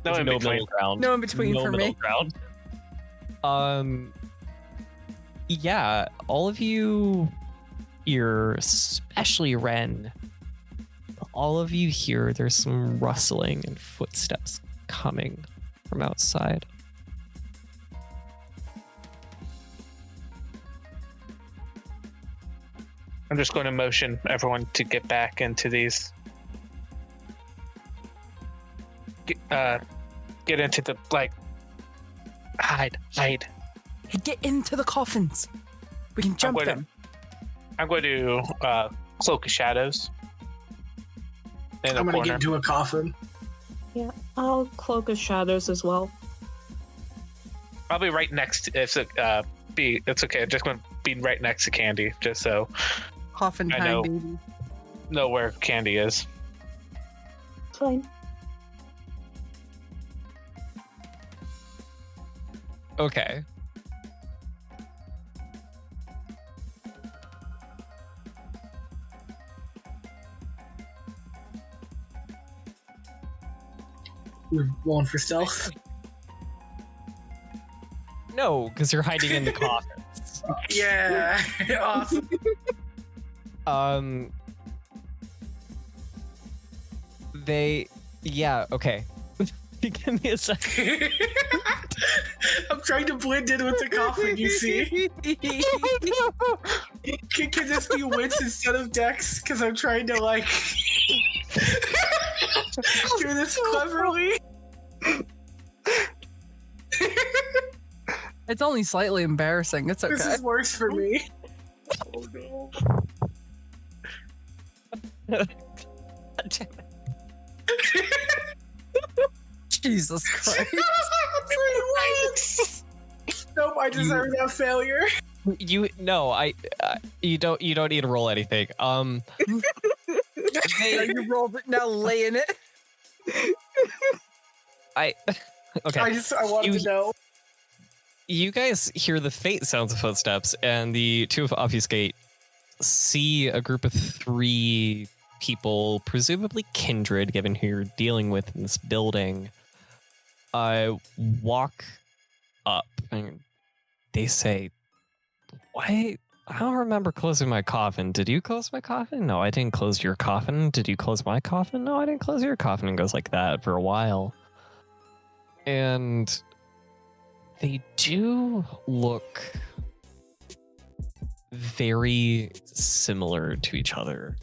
in between. middle ground. No in between for middle me. ground. Yeah, all of you here, especially Wren, all of you hear there's some rustling and footsteps coming from outside. I'm just going to motion everyone to get back into these. Get into the, hide. Hey, get into the coffins. We can jump them. I'm going to cloak of shadows. I'm going to get into a coffin. Yeah, I'll cloak of shadows as well. I'll be right next. It's okay. I'm just going to be right next to Candy, just so Coffin I time, baby. know where Candy is. Fine. Okay. We're rolling for stealth. No, because you're hiding in the coffins. Yeah, awesome. Yeah, okay. Give me a second. I'm trying to blend in with the coffin, you see. Can this be wits instead of decks? Because I'm trying to, do this cleverly. It's only slightly embarrassing. It's okay. This is worse for me. Oh no. Jesus Christ. Nope, I deserve that failure. You don't need to roll anything. You rolled it, now lay in it. Okay. I wanted to know. You guys hear the faint sounds of footsteps, and the two of Obfuscate see a group of 3 people, presumably kindred, given who you're dealing with in this building, walk up, and they say, "Why? I don't remember closing my coffin. Did you close my coffin? No, I didn't close your coffin. Did you close my coffin? No, I didn't close your coffin." And goes like that for a while. And they do look very similar to each other.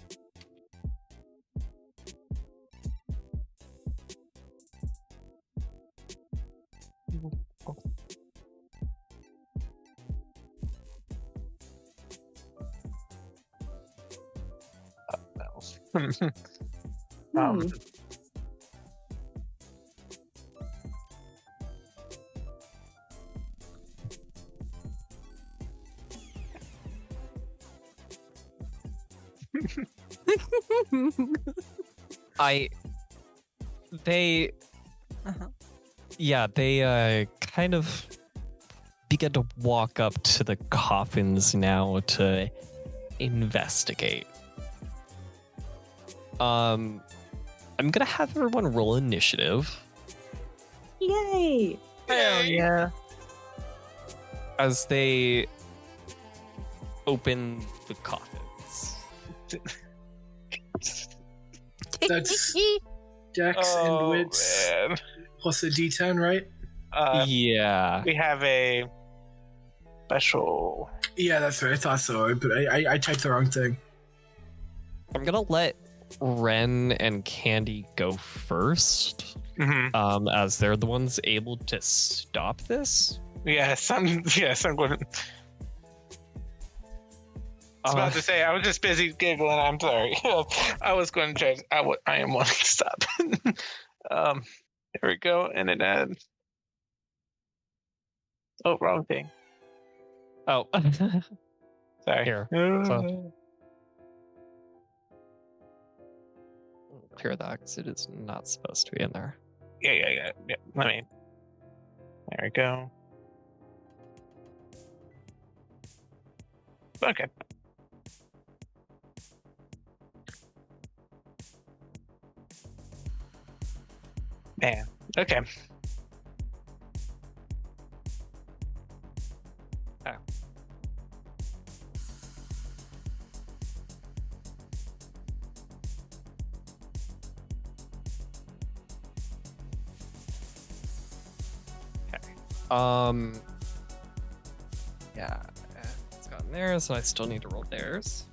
They Uh-huh. Yeah, they kind of begin to walk up to the coffins now to investigate. I'm gonna have everyone roll initiative Yay! Hell yeah. as they open the coffins. That's Dex and Wits man. plus a D10, right? Yeah. We have a special. Yeah, that's right. I thought so, but I typed the wrong thing. I'm gonna let Wren and Candy go first, Mm-hmm. as they're the ones able to stop this. Yes, I'm going. I was about to say, I was just busy giggling. I'm sorry. I was going to try. I am wanting to stop. Here we go, and it adds. Oh, wrong thing. Oh, Sorry. Here. Uh, clear that because it is not supposed to be in there. Yeah. Let me. There we go. Okay. Man. Okay. Ah. Okay. Yeah, it's gotten there, so I still need to roll theirs.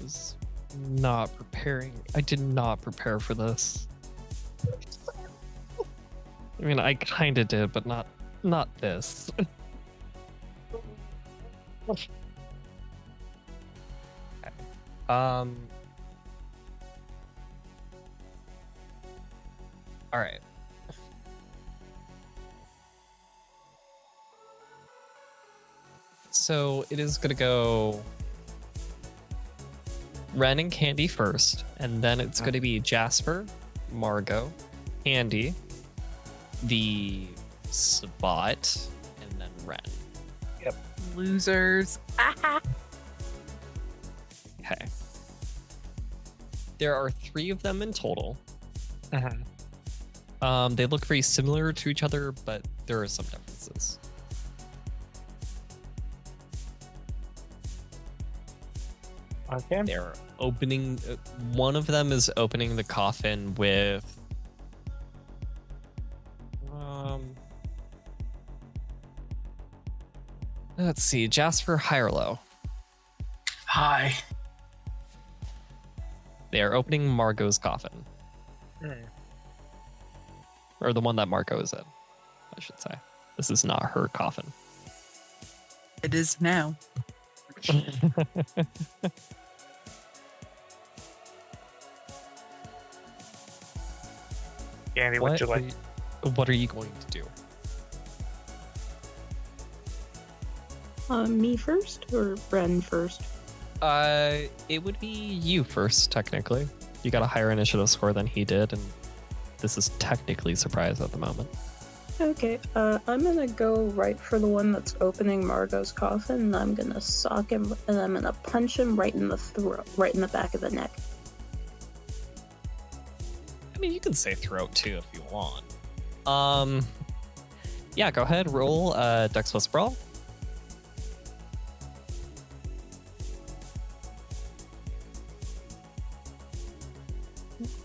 Was not preparing. I did not prepare for this. I mean, I kind of did, but not this. Okay. All right. So it is gonna go Wren and Candy first, and then it's gonna be Jasper, Margot, Candy, the Sabbatt, and then Wren. Losers. Okay. There are 3 of them in total. They look very similar to each other, but there are some differences. Okay. They're opening. One of them is opening the coffin with. Let's see, Jasper, high or low? Hi. They are opening Margot's coffin, or the one that Margot is in, I should say. This is not her coffin. It is now. Candy, what you like? What are you going to do? Me first or Wren first? It would be you first, technically. You got a higher initiative score than he did, and this is technically surprise at the moment. Okay, I'm gonna go right for the one that's opening Margot's coffin, and I'm gonna sock him, and I'm gonna punch him right in the throat, right in the back of the neck. I mean, you can say throat too if you want. Yeah, go ahead, roll Dex plus Brawl.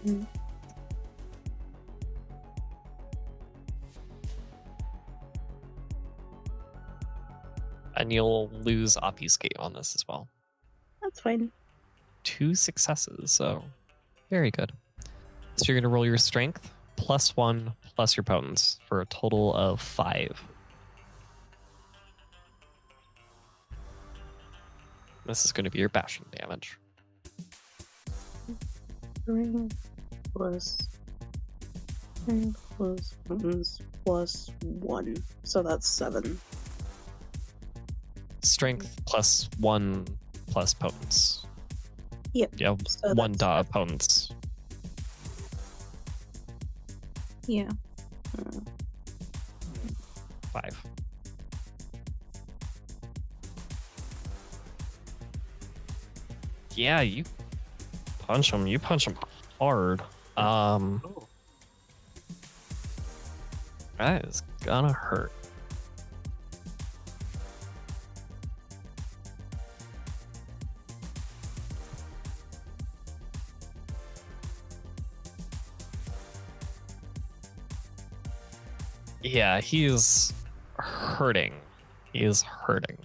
Mm-hmm. And you'll lose Obfuscate on this as well. That's fine. 2 successes, so very good. So you're going to roll your strength +1 plus your potence for a total of 5. This is going to be your bashing damage. 3 plus 10 plus potence plus 1, so that's 7. strength plus 1 plus potence. Yep. Yeah, So 1 that's- dot of potence. Yeah. 5. Yeah, you punch him. You punch him hard. That is gonna hurt. Yeah, he is hurting. He is hurting.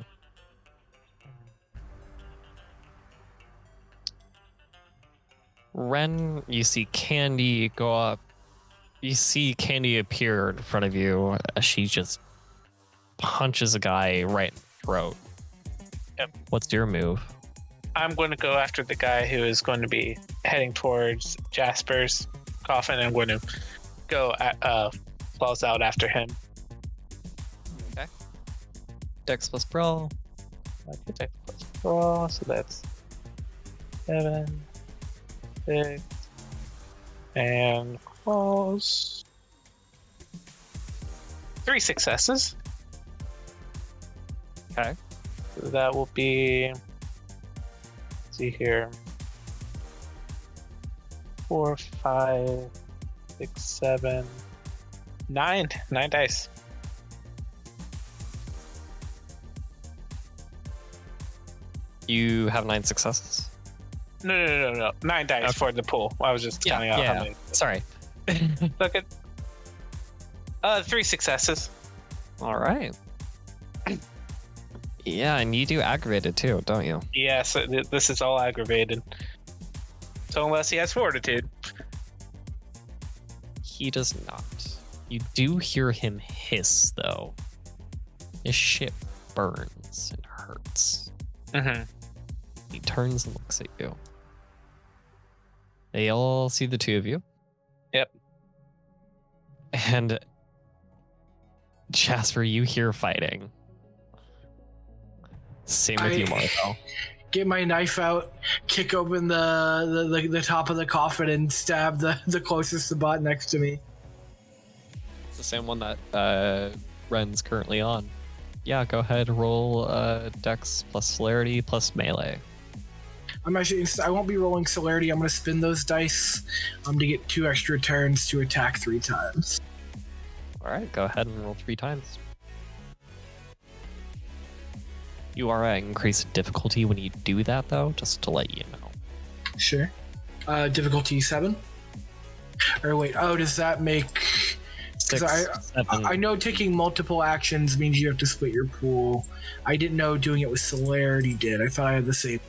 Wren, you see Candy go up. You see Candy appear in front of you as she just punches a guy right in the throat. Yep. What's your move? I'm going to go after the guy who is going to be heading towards Jasper's coffin. I'm going to go claws out after him. Okay. Dex plus brawl. Dex plus brawl, so that's 7, 6, and claws. 3 successes. Okay. So that will be. Let's see here. 4, 5, 6, 7, 9. 9 dice. You have 9 successes. No. 9 dice Okay. for the pool. I was just counting out how many. Sorry. Look at 3 successes. All right. Yeah, and you do aggravated too, don't you? Yes, this is all aggravated. So unless he has fortitude. He does not. You do hear him hiss, though. His shit burns and hurts. Mm-hmm. He turns and looks at you. They all see the two of you. Yep. And Jasper, you hear fighting. Same with you, Margot. Get my knife out, kick open the top of the coffin, and stab the closest Sabbatt next to me. It's the same one that Wren's currently on. Yeah, go ahead, roll Dex plus Celerity plus Melee. I won't be rolling Celerity. I'm going to spin those dice to get 2 extra turns to attack 3 times. All right, go ahead and roll 3 times. You are at increased difficulty when you do that, though, just to let you know. Sure. Difficulty 7? Or wait, does that make... 6, Because 7. I know taking multiple actions means you have to split your pool. I didn't know doing it with Celerity did. I thought I had the same.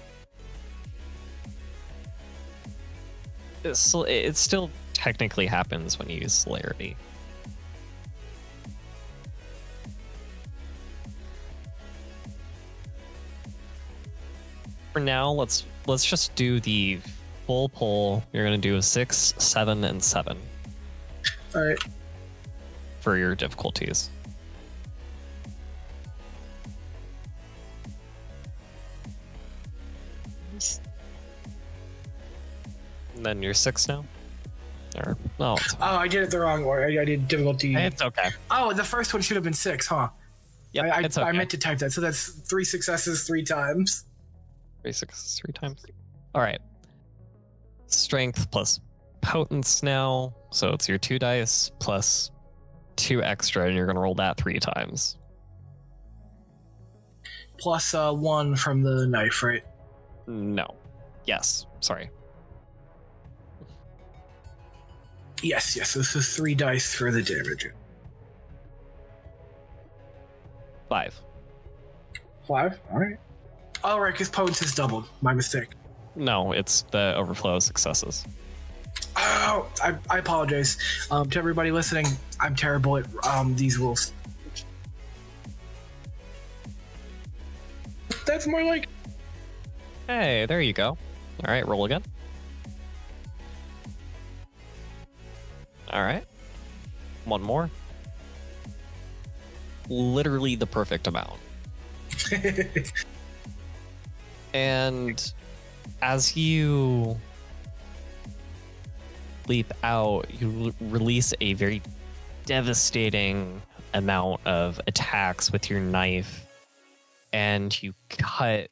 It still technically happens when you use Celerity. For now, let's just do the full pull. You're gonna do a 6, 7, and 7 All right. for your difficulties. And then you're 6 now? Or, no, it's fine. Oh, I did it the wrong way. I did difficulty. It's okay. Oh, the first one should have been 6, huh? Yep, I it's okay. meant to type that. So that's 3 successes 3 times. 3 successes 3 times. All right. Strength plus potence now. So it's your 2 dice plus 2 extra, and you're going to roll that 3 times. Plus 1 from the knife, right? No. Yes. Sorry. Yes. This is 3 dice for the damage. 5. 5? Alright. Oh, right, because potence is doubled. My mistake. No, it's the overflow of successes. Oh, I apologize. To everybody listening, I'm terrible at these rules. That's more like... Hey, there you go. All right, roll again. All right. 1 more. Literally the perfect amount. And as you leap out, you release a very devastating amount of attacks with your knife, and you cut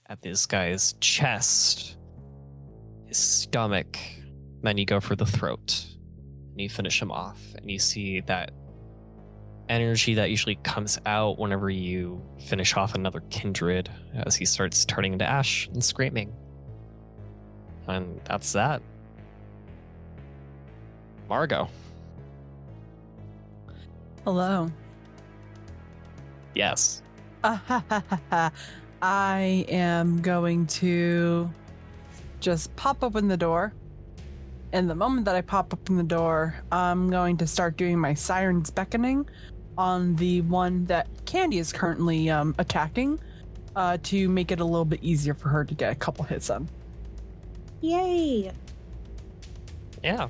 at this guy's chest, his stomach, then you go for the throat, and you finish him off, and you see that energy that usually comes out whenever you finish off another kindred as he starts turning into ash and screaming. And that's that. Margot. Hello. Yes. I am going to just pop open the door. And the moment that I pop open the door, I'm going to start doing my Siren's Beckoning on the one that Candy is currently attacking to make it a little bit easier for her to get a couple hits on. Yay! Yeah.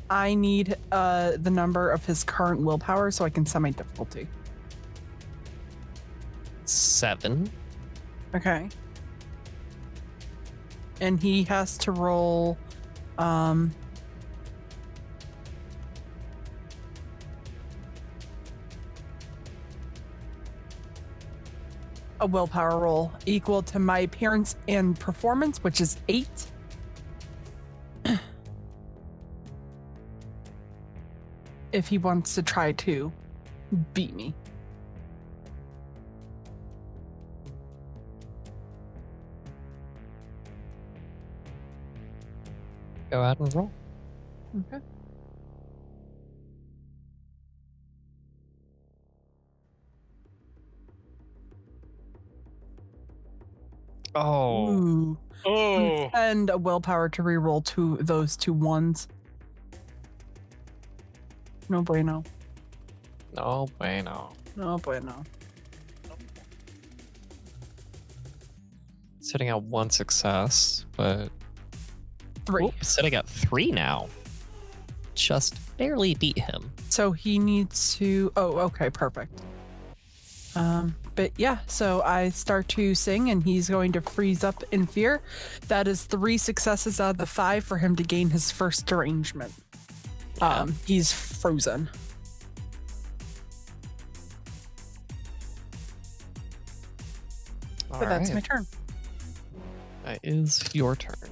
I need the number of his current willpower so I can set my difficulty. 7. Okay. And he has to roll a willpower roll equal to my appearance and performance, which is 8. If he wants to try to beat me. Go ahead and roll. Okay. Oh. Ooh. Oh, And a willpower to reroll those 2 ones. No bueno. No bueno. No bueno. Sitting at 1 success, but 3. sitting at 3 now. Just barely beat him. So he needs to. Oh, okay, perfect. But yeah, so I start to sing, and he's going to freeze up in fear. That is 3 successes out of the 5 for him to gain his first derangement. Yeah. He's frozen. All But that's right. my turn. That is your turn.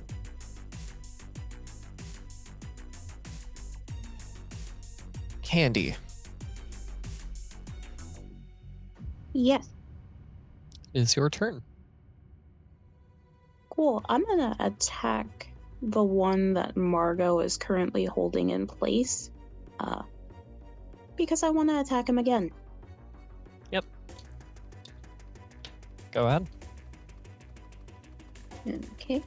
Candy, Yes. it is your turn. Cool. I'm gonna attack the one that Margot is currently holding in place. Because I want to attack him again. Go ahead. Okay.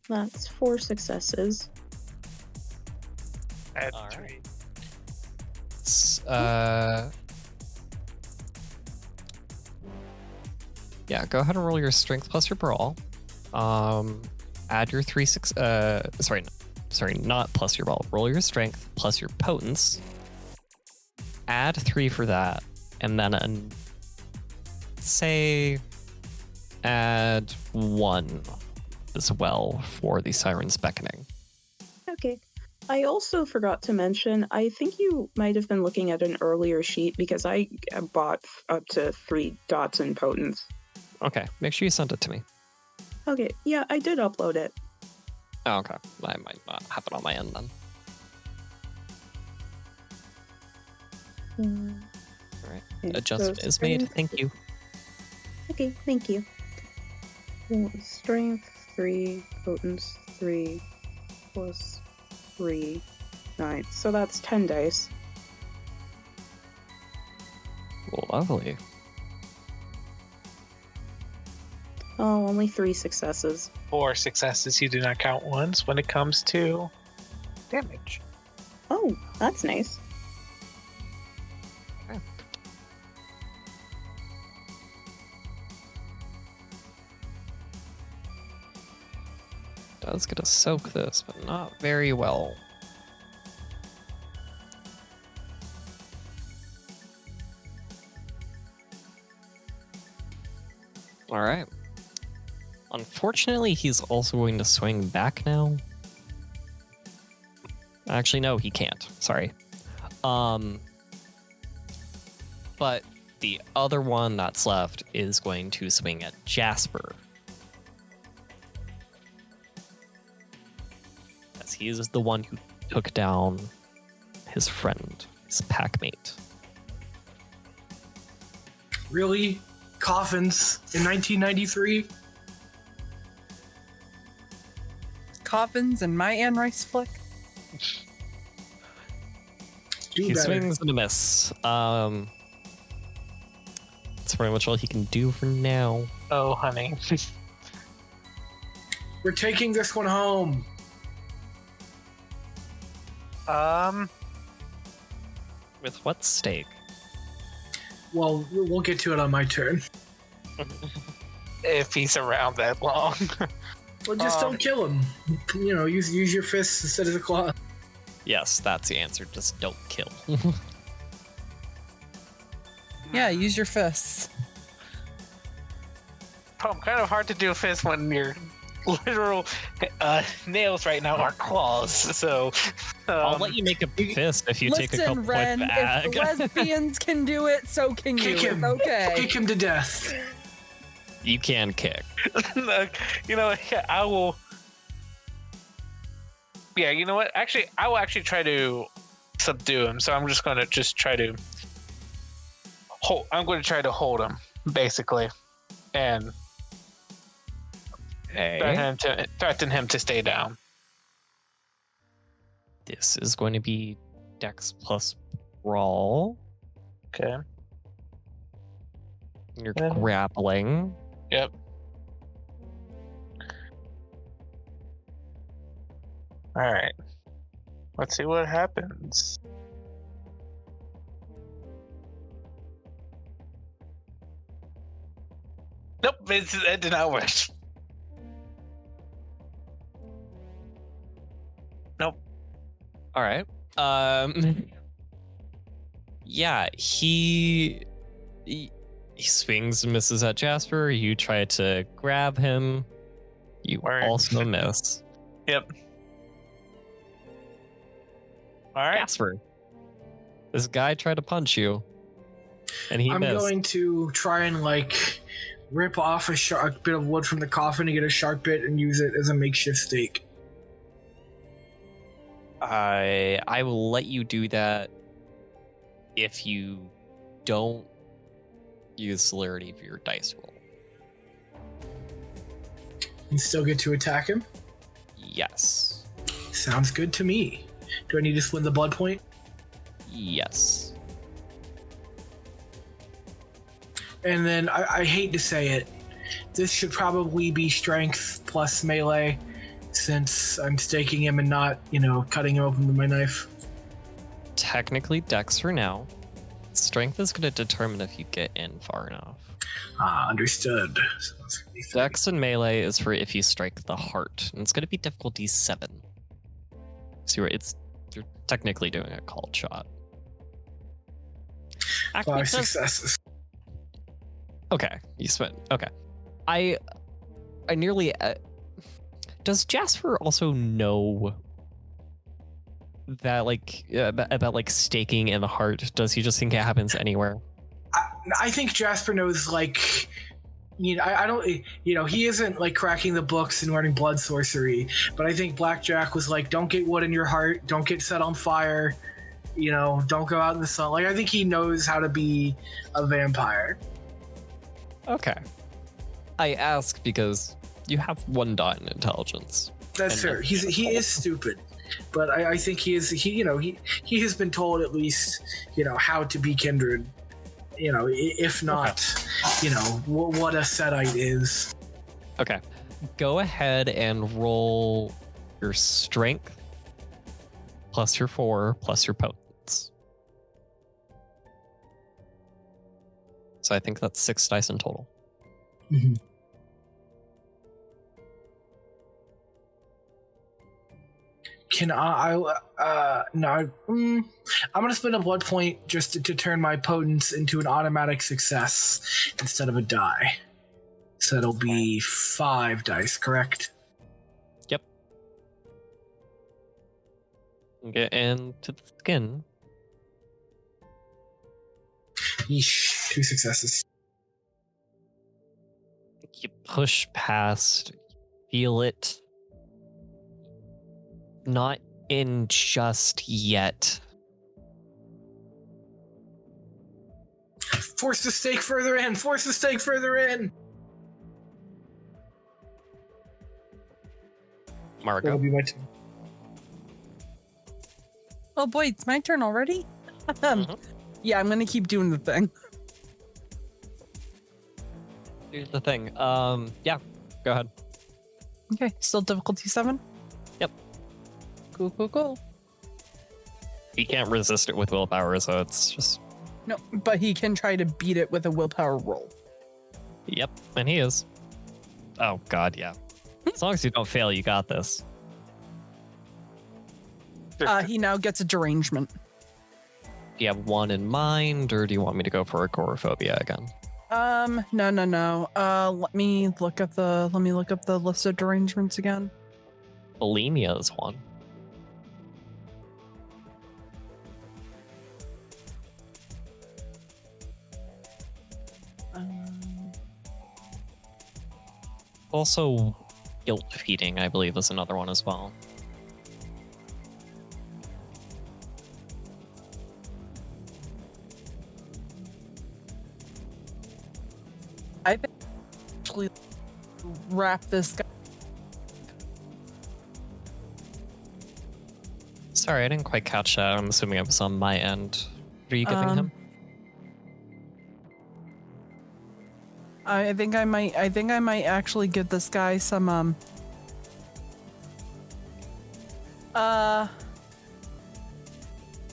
That's 4 successes. I had All right. 3. Yeah, go ahead and roll your strength plus your brawl. Add your 3 6 sorry, not plus your brawl. Roll your strength plus your potence. Add 3 for that, and then add 1 as well for the Siren's Beckoning. Okay. I also forgot to mention, I think you might have been looking at an earlier sheet because I bought up to 3 dots in potence. Okay, make sure you send it to me. Okay, yeah, I did upload it. Oh, okay. I might not have it on my end then. All right. Okay, Adjustment so is made. strength- Thank you. Okay, thank you. Strength 3, potence 3, plus 3, 9. So that's 10 dice. Lovely. Oh, only 3 successes. 4 successes. You do not count ones when it comes to damage. Oh, that's nice. does get to soak this, but not very well. All right. Unfortunately, he's also going to swing back now. Actually, no, he can't. Sorry. But the other one that's left is going to swing at Jasper. As he is the one who took down his friend, his packmate. Really? Coffins in 1993? Coffins and my Anne Rice flick. Do He better. swings and a miss. That's pretty much all he can do for now. Oh, honey. We're taking this one home. With what stake? Well, we'll get to it on my turn. If he's around that long. Well, just don't kill him. You know, use your fists instead of the claw. Yes, that's the answer. Just don't kill. Yeah, use your fists. Kind of hard to do a fist when your literal nails right now are claws. So I'll let you make a fist if you take a couple Ren, point back. if the lesbians can do it, so can Kick you. him. It's okay. Kick him to death. You can kick. you know, yeah, I will. Yeah, you know what? Actually, I will actually try to subdue him. So I'm just going to try to hold. I'm going to try to hold him, basically, and threaten him to stay down. This is going to be Dex plus Brawl. Okay. You're Yeah. grappling. Yep. All right. Let's see what happens. Nope, it did not work. Nope. All right. Yeah, he swings and misses at Jasper. You try to grab him. You Word. also miss. Yep. All right. Jasper, this guy tried to punch you, and he I'm missed. going to try and rip off a bit of wood from the coffin and get a sharp bit and use it as a makeshift stake. I will let you do that if you don't use celerity for your dice roll. And still get to attack him? Yes. Sounds good to me. Do I need to split the blood point? Yes. And then I hate to say it, this should probably be strength plus melee, since I'm staking him and not, cutting him open with my knife. Technically Dex for now. Strength is going to determine if you get in far enough. Understood. So that's gonna be three. Dex and melee is for if you strike the heart, and it's going to be difficulty 7. So you're technically doing a called shot. Actually, 5 it does- successes. Okay, you spent. Okay, I nearly. Does Jasper also know that about staking in the heart? Does he just think it happens anywhere? I think Jasper knows, I don't, he isn't cracking the books and learning blood sorcery, but I think Blackjack was don't get wood in your heart, don't get set on fire, don't go out in the sun. I think he knows how to be a vampire. Okay, I ask because you have 1 dot in intelligence. That's fair. He is stupid, but I think he has been told at least, how to be kindred. If not, what a Setite is. Okay, go ahead and roll your strength plus your 4 plus your potence. So I think that's 6 dice in total. Mm-hmm. Can no. I'm gonna spend a blood point just to turn my potence into an automatic success instead of a die. So it'll be 5 dice, correct? Yep. Get into the skin. Yeesh, 2 successes. You push past, feel it. Not in just yet. Force the stake further in! Force the stake further in! Margot. That'll be my turn. Oh boy, it's my turn already? Yeah, I'm gonna keep doing the thing. Here's the thing. Yeah, go ahead. Okay, still difficulty 7? Yep. Cool. He can't resist it with willpower, so it's just... No, but he can try to beat it with a willpower roll. Yep, and he is. Oh, God, yeah. As long as you don't fail, you got this. He now gets a derangement. Do you have one in mind, or do you want me to go for agoraphobia again? No. Let me look up the list of derangements again. Bulimia is one. Also, guilt feeding, I believe, is another one as well. I think actually wrap this guy. Sorry, I didn't quite catch that. I'm assuming it was on my end. What are you giving him? I think I might actually give this guy some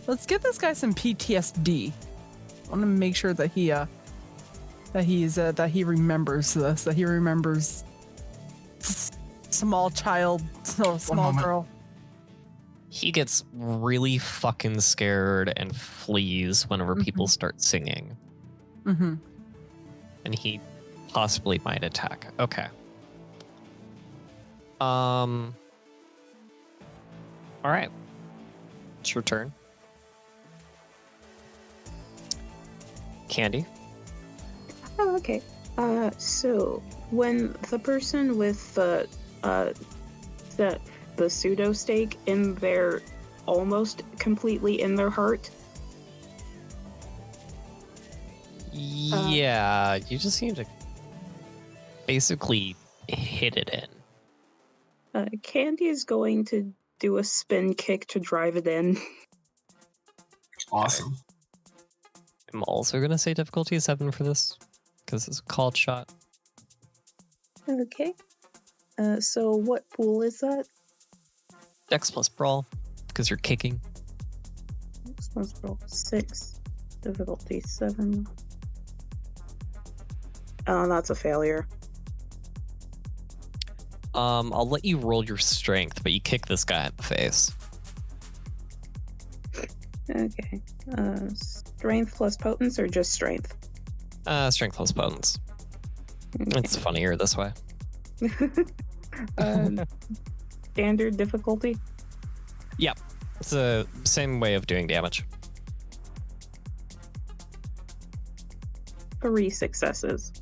let's give this guy some PTSD. I want to make sure that he remembers this, that he remembers small girl. He gets really fucking scared and flees whenever people start singing. Mm-hmm. And he possibly might attack. Okay. All right. It's your turn. Candy. Oh, okay. So when the person with the pseudo stake in their almost completely in their heart. Yeah, you just need to basically hit it in. Candy is going to do a spin kick to drive it in. Awesome. I'm also going to say difficulty 7 for this, because it's a called shot. Okay. So what pool is that? Dex plus brawl, because you're kicking. Dex plus brawl 6. Difficulty 7. Oh, that's a failure. I'll let you roll your strength, but you kick this guy in the face. Okay. Strength plus potence or just strength? Strength plus potence. Okay. It's funnier this way. Standard difficulty? Yep. It's the same way of doing damage. 3 successes.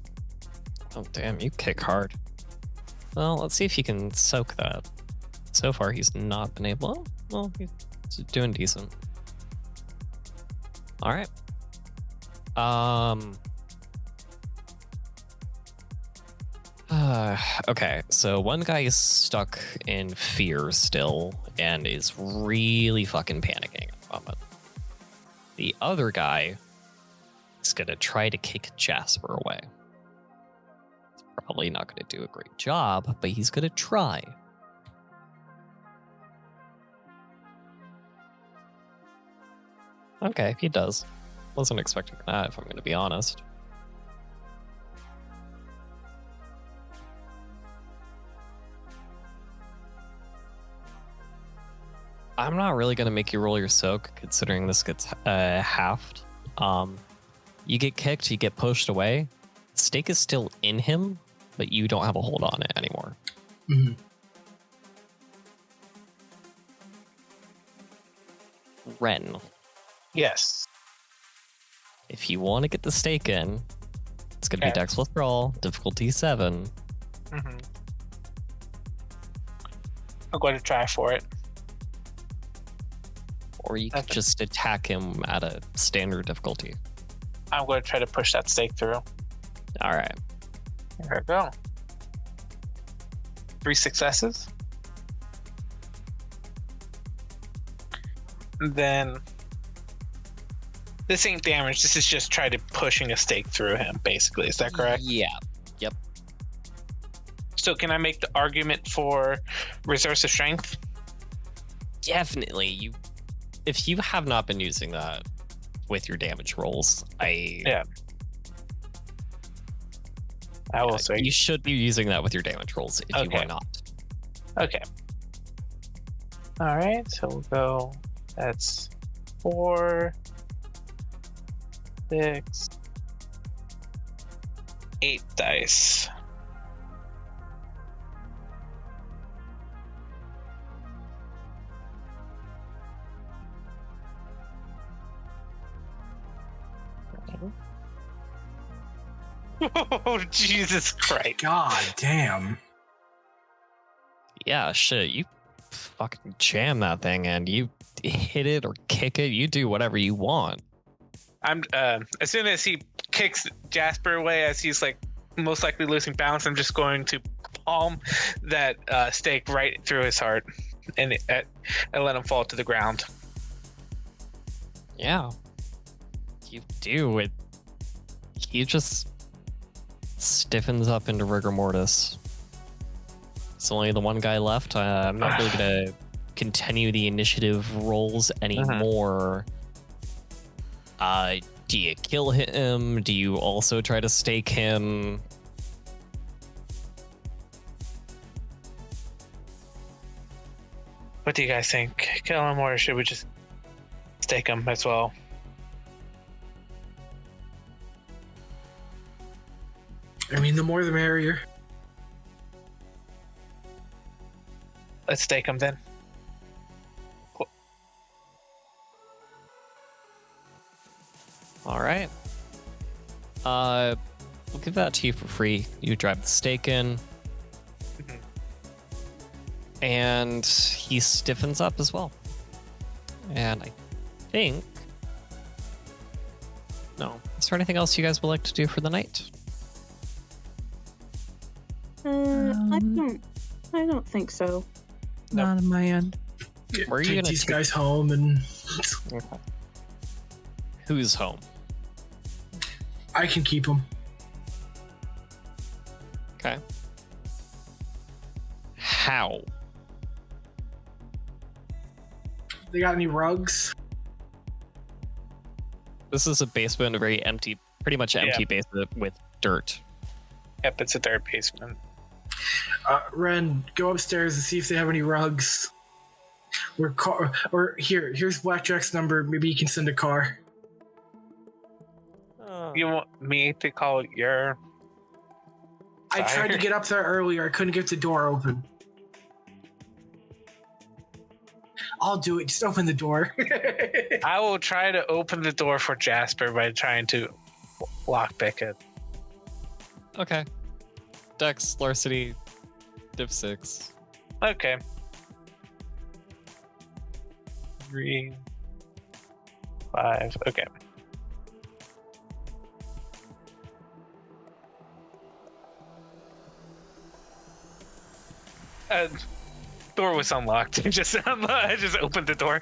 Oh, damn, you kick hard. Well, let's see if he can soak that. So far, he's not been able. Well, he's doing decent. All right. Okay, so one guy is stuck in fear still and is really fucking panicking at the moment. The other guy is gonna try to kick Jasper away. He's probably not gonna do a great job, but he's gonna try. Okay, he does. Wasn't expecting that, if I'm gonna be honest. I'm not really gonna make you roll your soak, considering this gets halved. You get kicked, you get pushed away. The stake is still in him, but you don't have a hold on it anymore. Mhm. Wren, Yes. if you want to get the stake in, it's gonna be Okay. Dex withdrawal, difficulty 7. Mm-hmm. I'm going to try for it. Or you could Okay. just attack him at a standard difficulty. I'm going to try to push that stake through. All right. There we go. 3 successes. And then this ain't damage. This is just trying to pushing a stake through him, basically. Is that correct? Yeah. Yep. So can I make the argument for resource of strength? Definitely. If you have not been using that with your damage rolls, Yeah. I will say. you should be using that with your damage rolls if you Okay. are not. Okay. All right. So we'll go. That's 4, 6, 8 dice. Oh, Jesus Christ. God damn. Yeah, shit. You fucking jam that thing and you hit it or kick it. You do whatever you want. I'm as soon as he kicks Jasper away, as he's like most likely losing balance, I'm just going to palm that stake right through his heart and let him fall to the ground. Yeah. You do it. He just stiffens up into rigor mortis. It's only the one guy left. I'm not really gonna continue the initiative rolls anymore. Do you kill him? Do you also try to stake him? What do you guys think? Kill him, or should we just stake him as well? I mean, the more the merrier. Let's stake him then. All right. We'll give that to you for free. You drive the stake in. And he stiffens up as well. And I think... No. Is there anything else you guys would like to do for the night? I don't think so. Not on my end. Where are you Take gonna these take- guys home, and Okay. Who's home? I can keep them. Okay. How? They got any rugs? This is a basement, a very empty, pretty much empty basement with dirt. Yep, it's a third basement. Ren, go upstairs and see if they have any rugs. Or here's Blackjack's number. Maybe you can send a car. You want me to call your... I tried to get up there earlier. I couldn't get the door open. I'll do it. Just open the door. I will try to open the door for Jasper by trying to lockpick it. Okay. Dex, larceny, div 6. Okay. 3, 5. Okay. Door was unlocked. I just opened the door.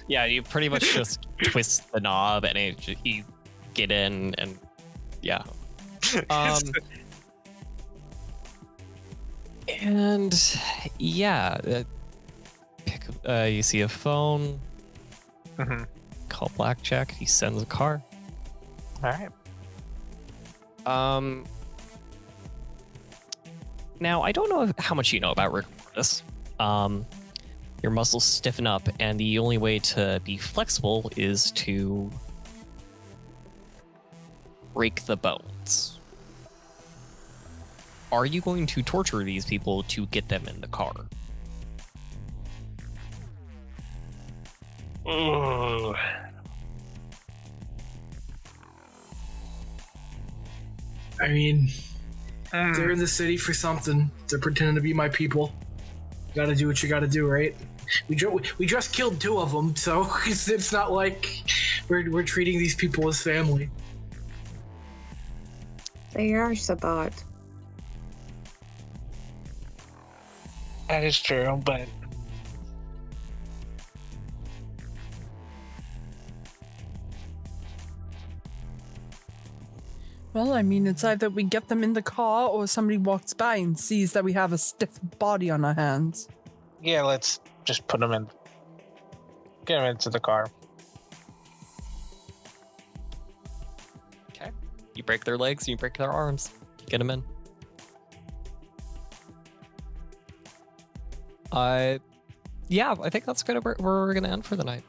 Yeah, you pretty much just twist the knob and you get in and yeah. And yeah, you see a phone. Mhm. Call Blackjack. He sends a car. All right. Now I don't know how much you know about rigor mortis, Your muscles stiffen up, and the only way to be flexible is to break the bones. Are you going to torture these people to get them in the car? Ooh. I mean, they're in the city for something. They're pretending to be my people. You gotta do what you gotta do, right? We just killed 2 of them, so it's not like we're treating these people as family. They are Sabbatt. That is true, but Well, I mean, it's either we get them in the car or somebody walks by and sees that we have a stiff body on our hands. yeah, let's just put them in. Get them into the car. Okay. You break their legs, you break their arms. Get them in. Yeah, I think that's good. We're going to end for the night.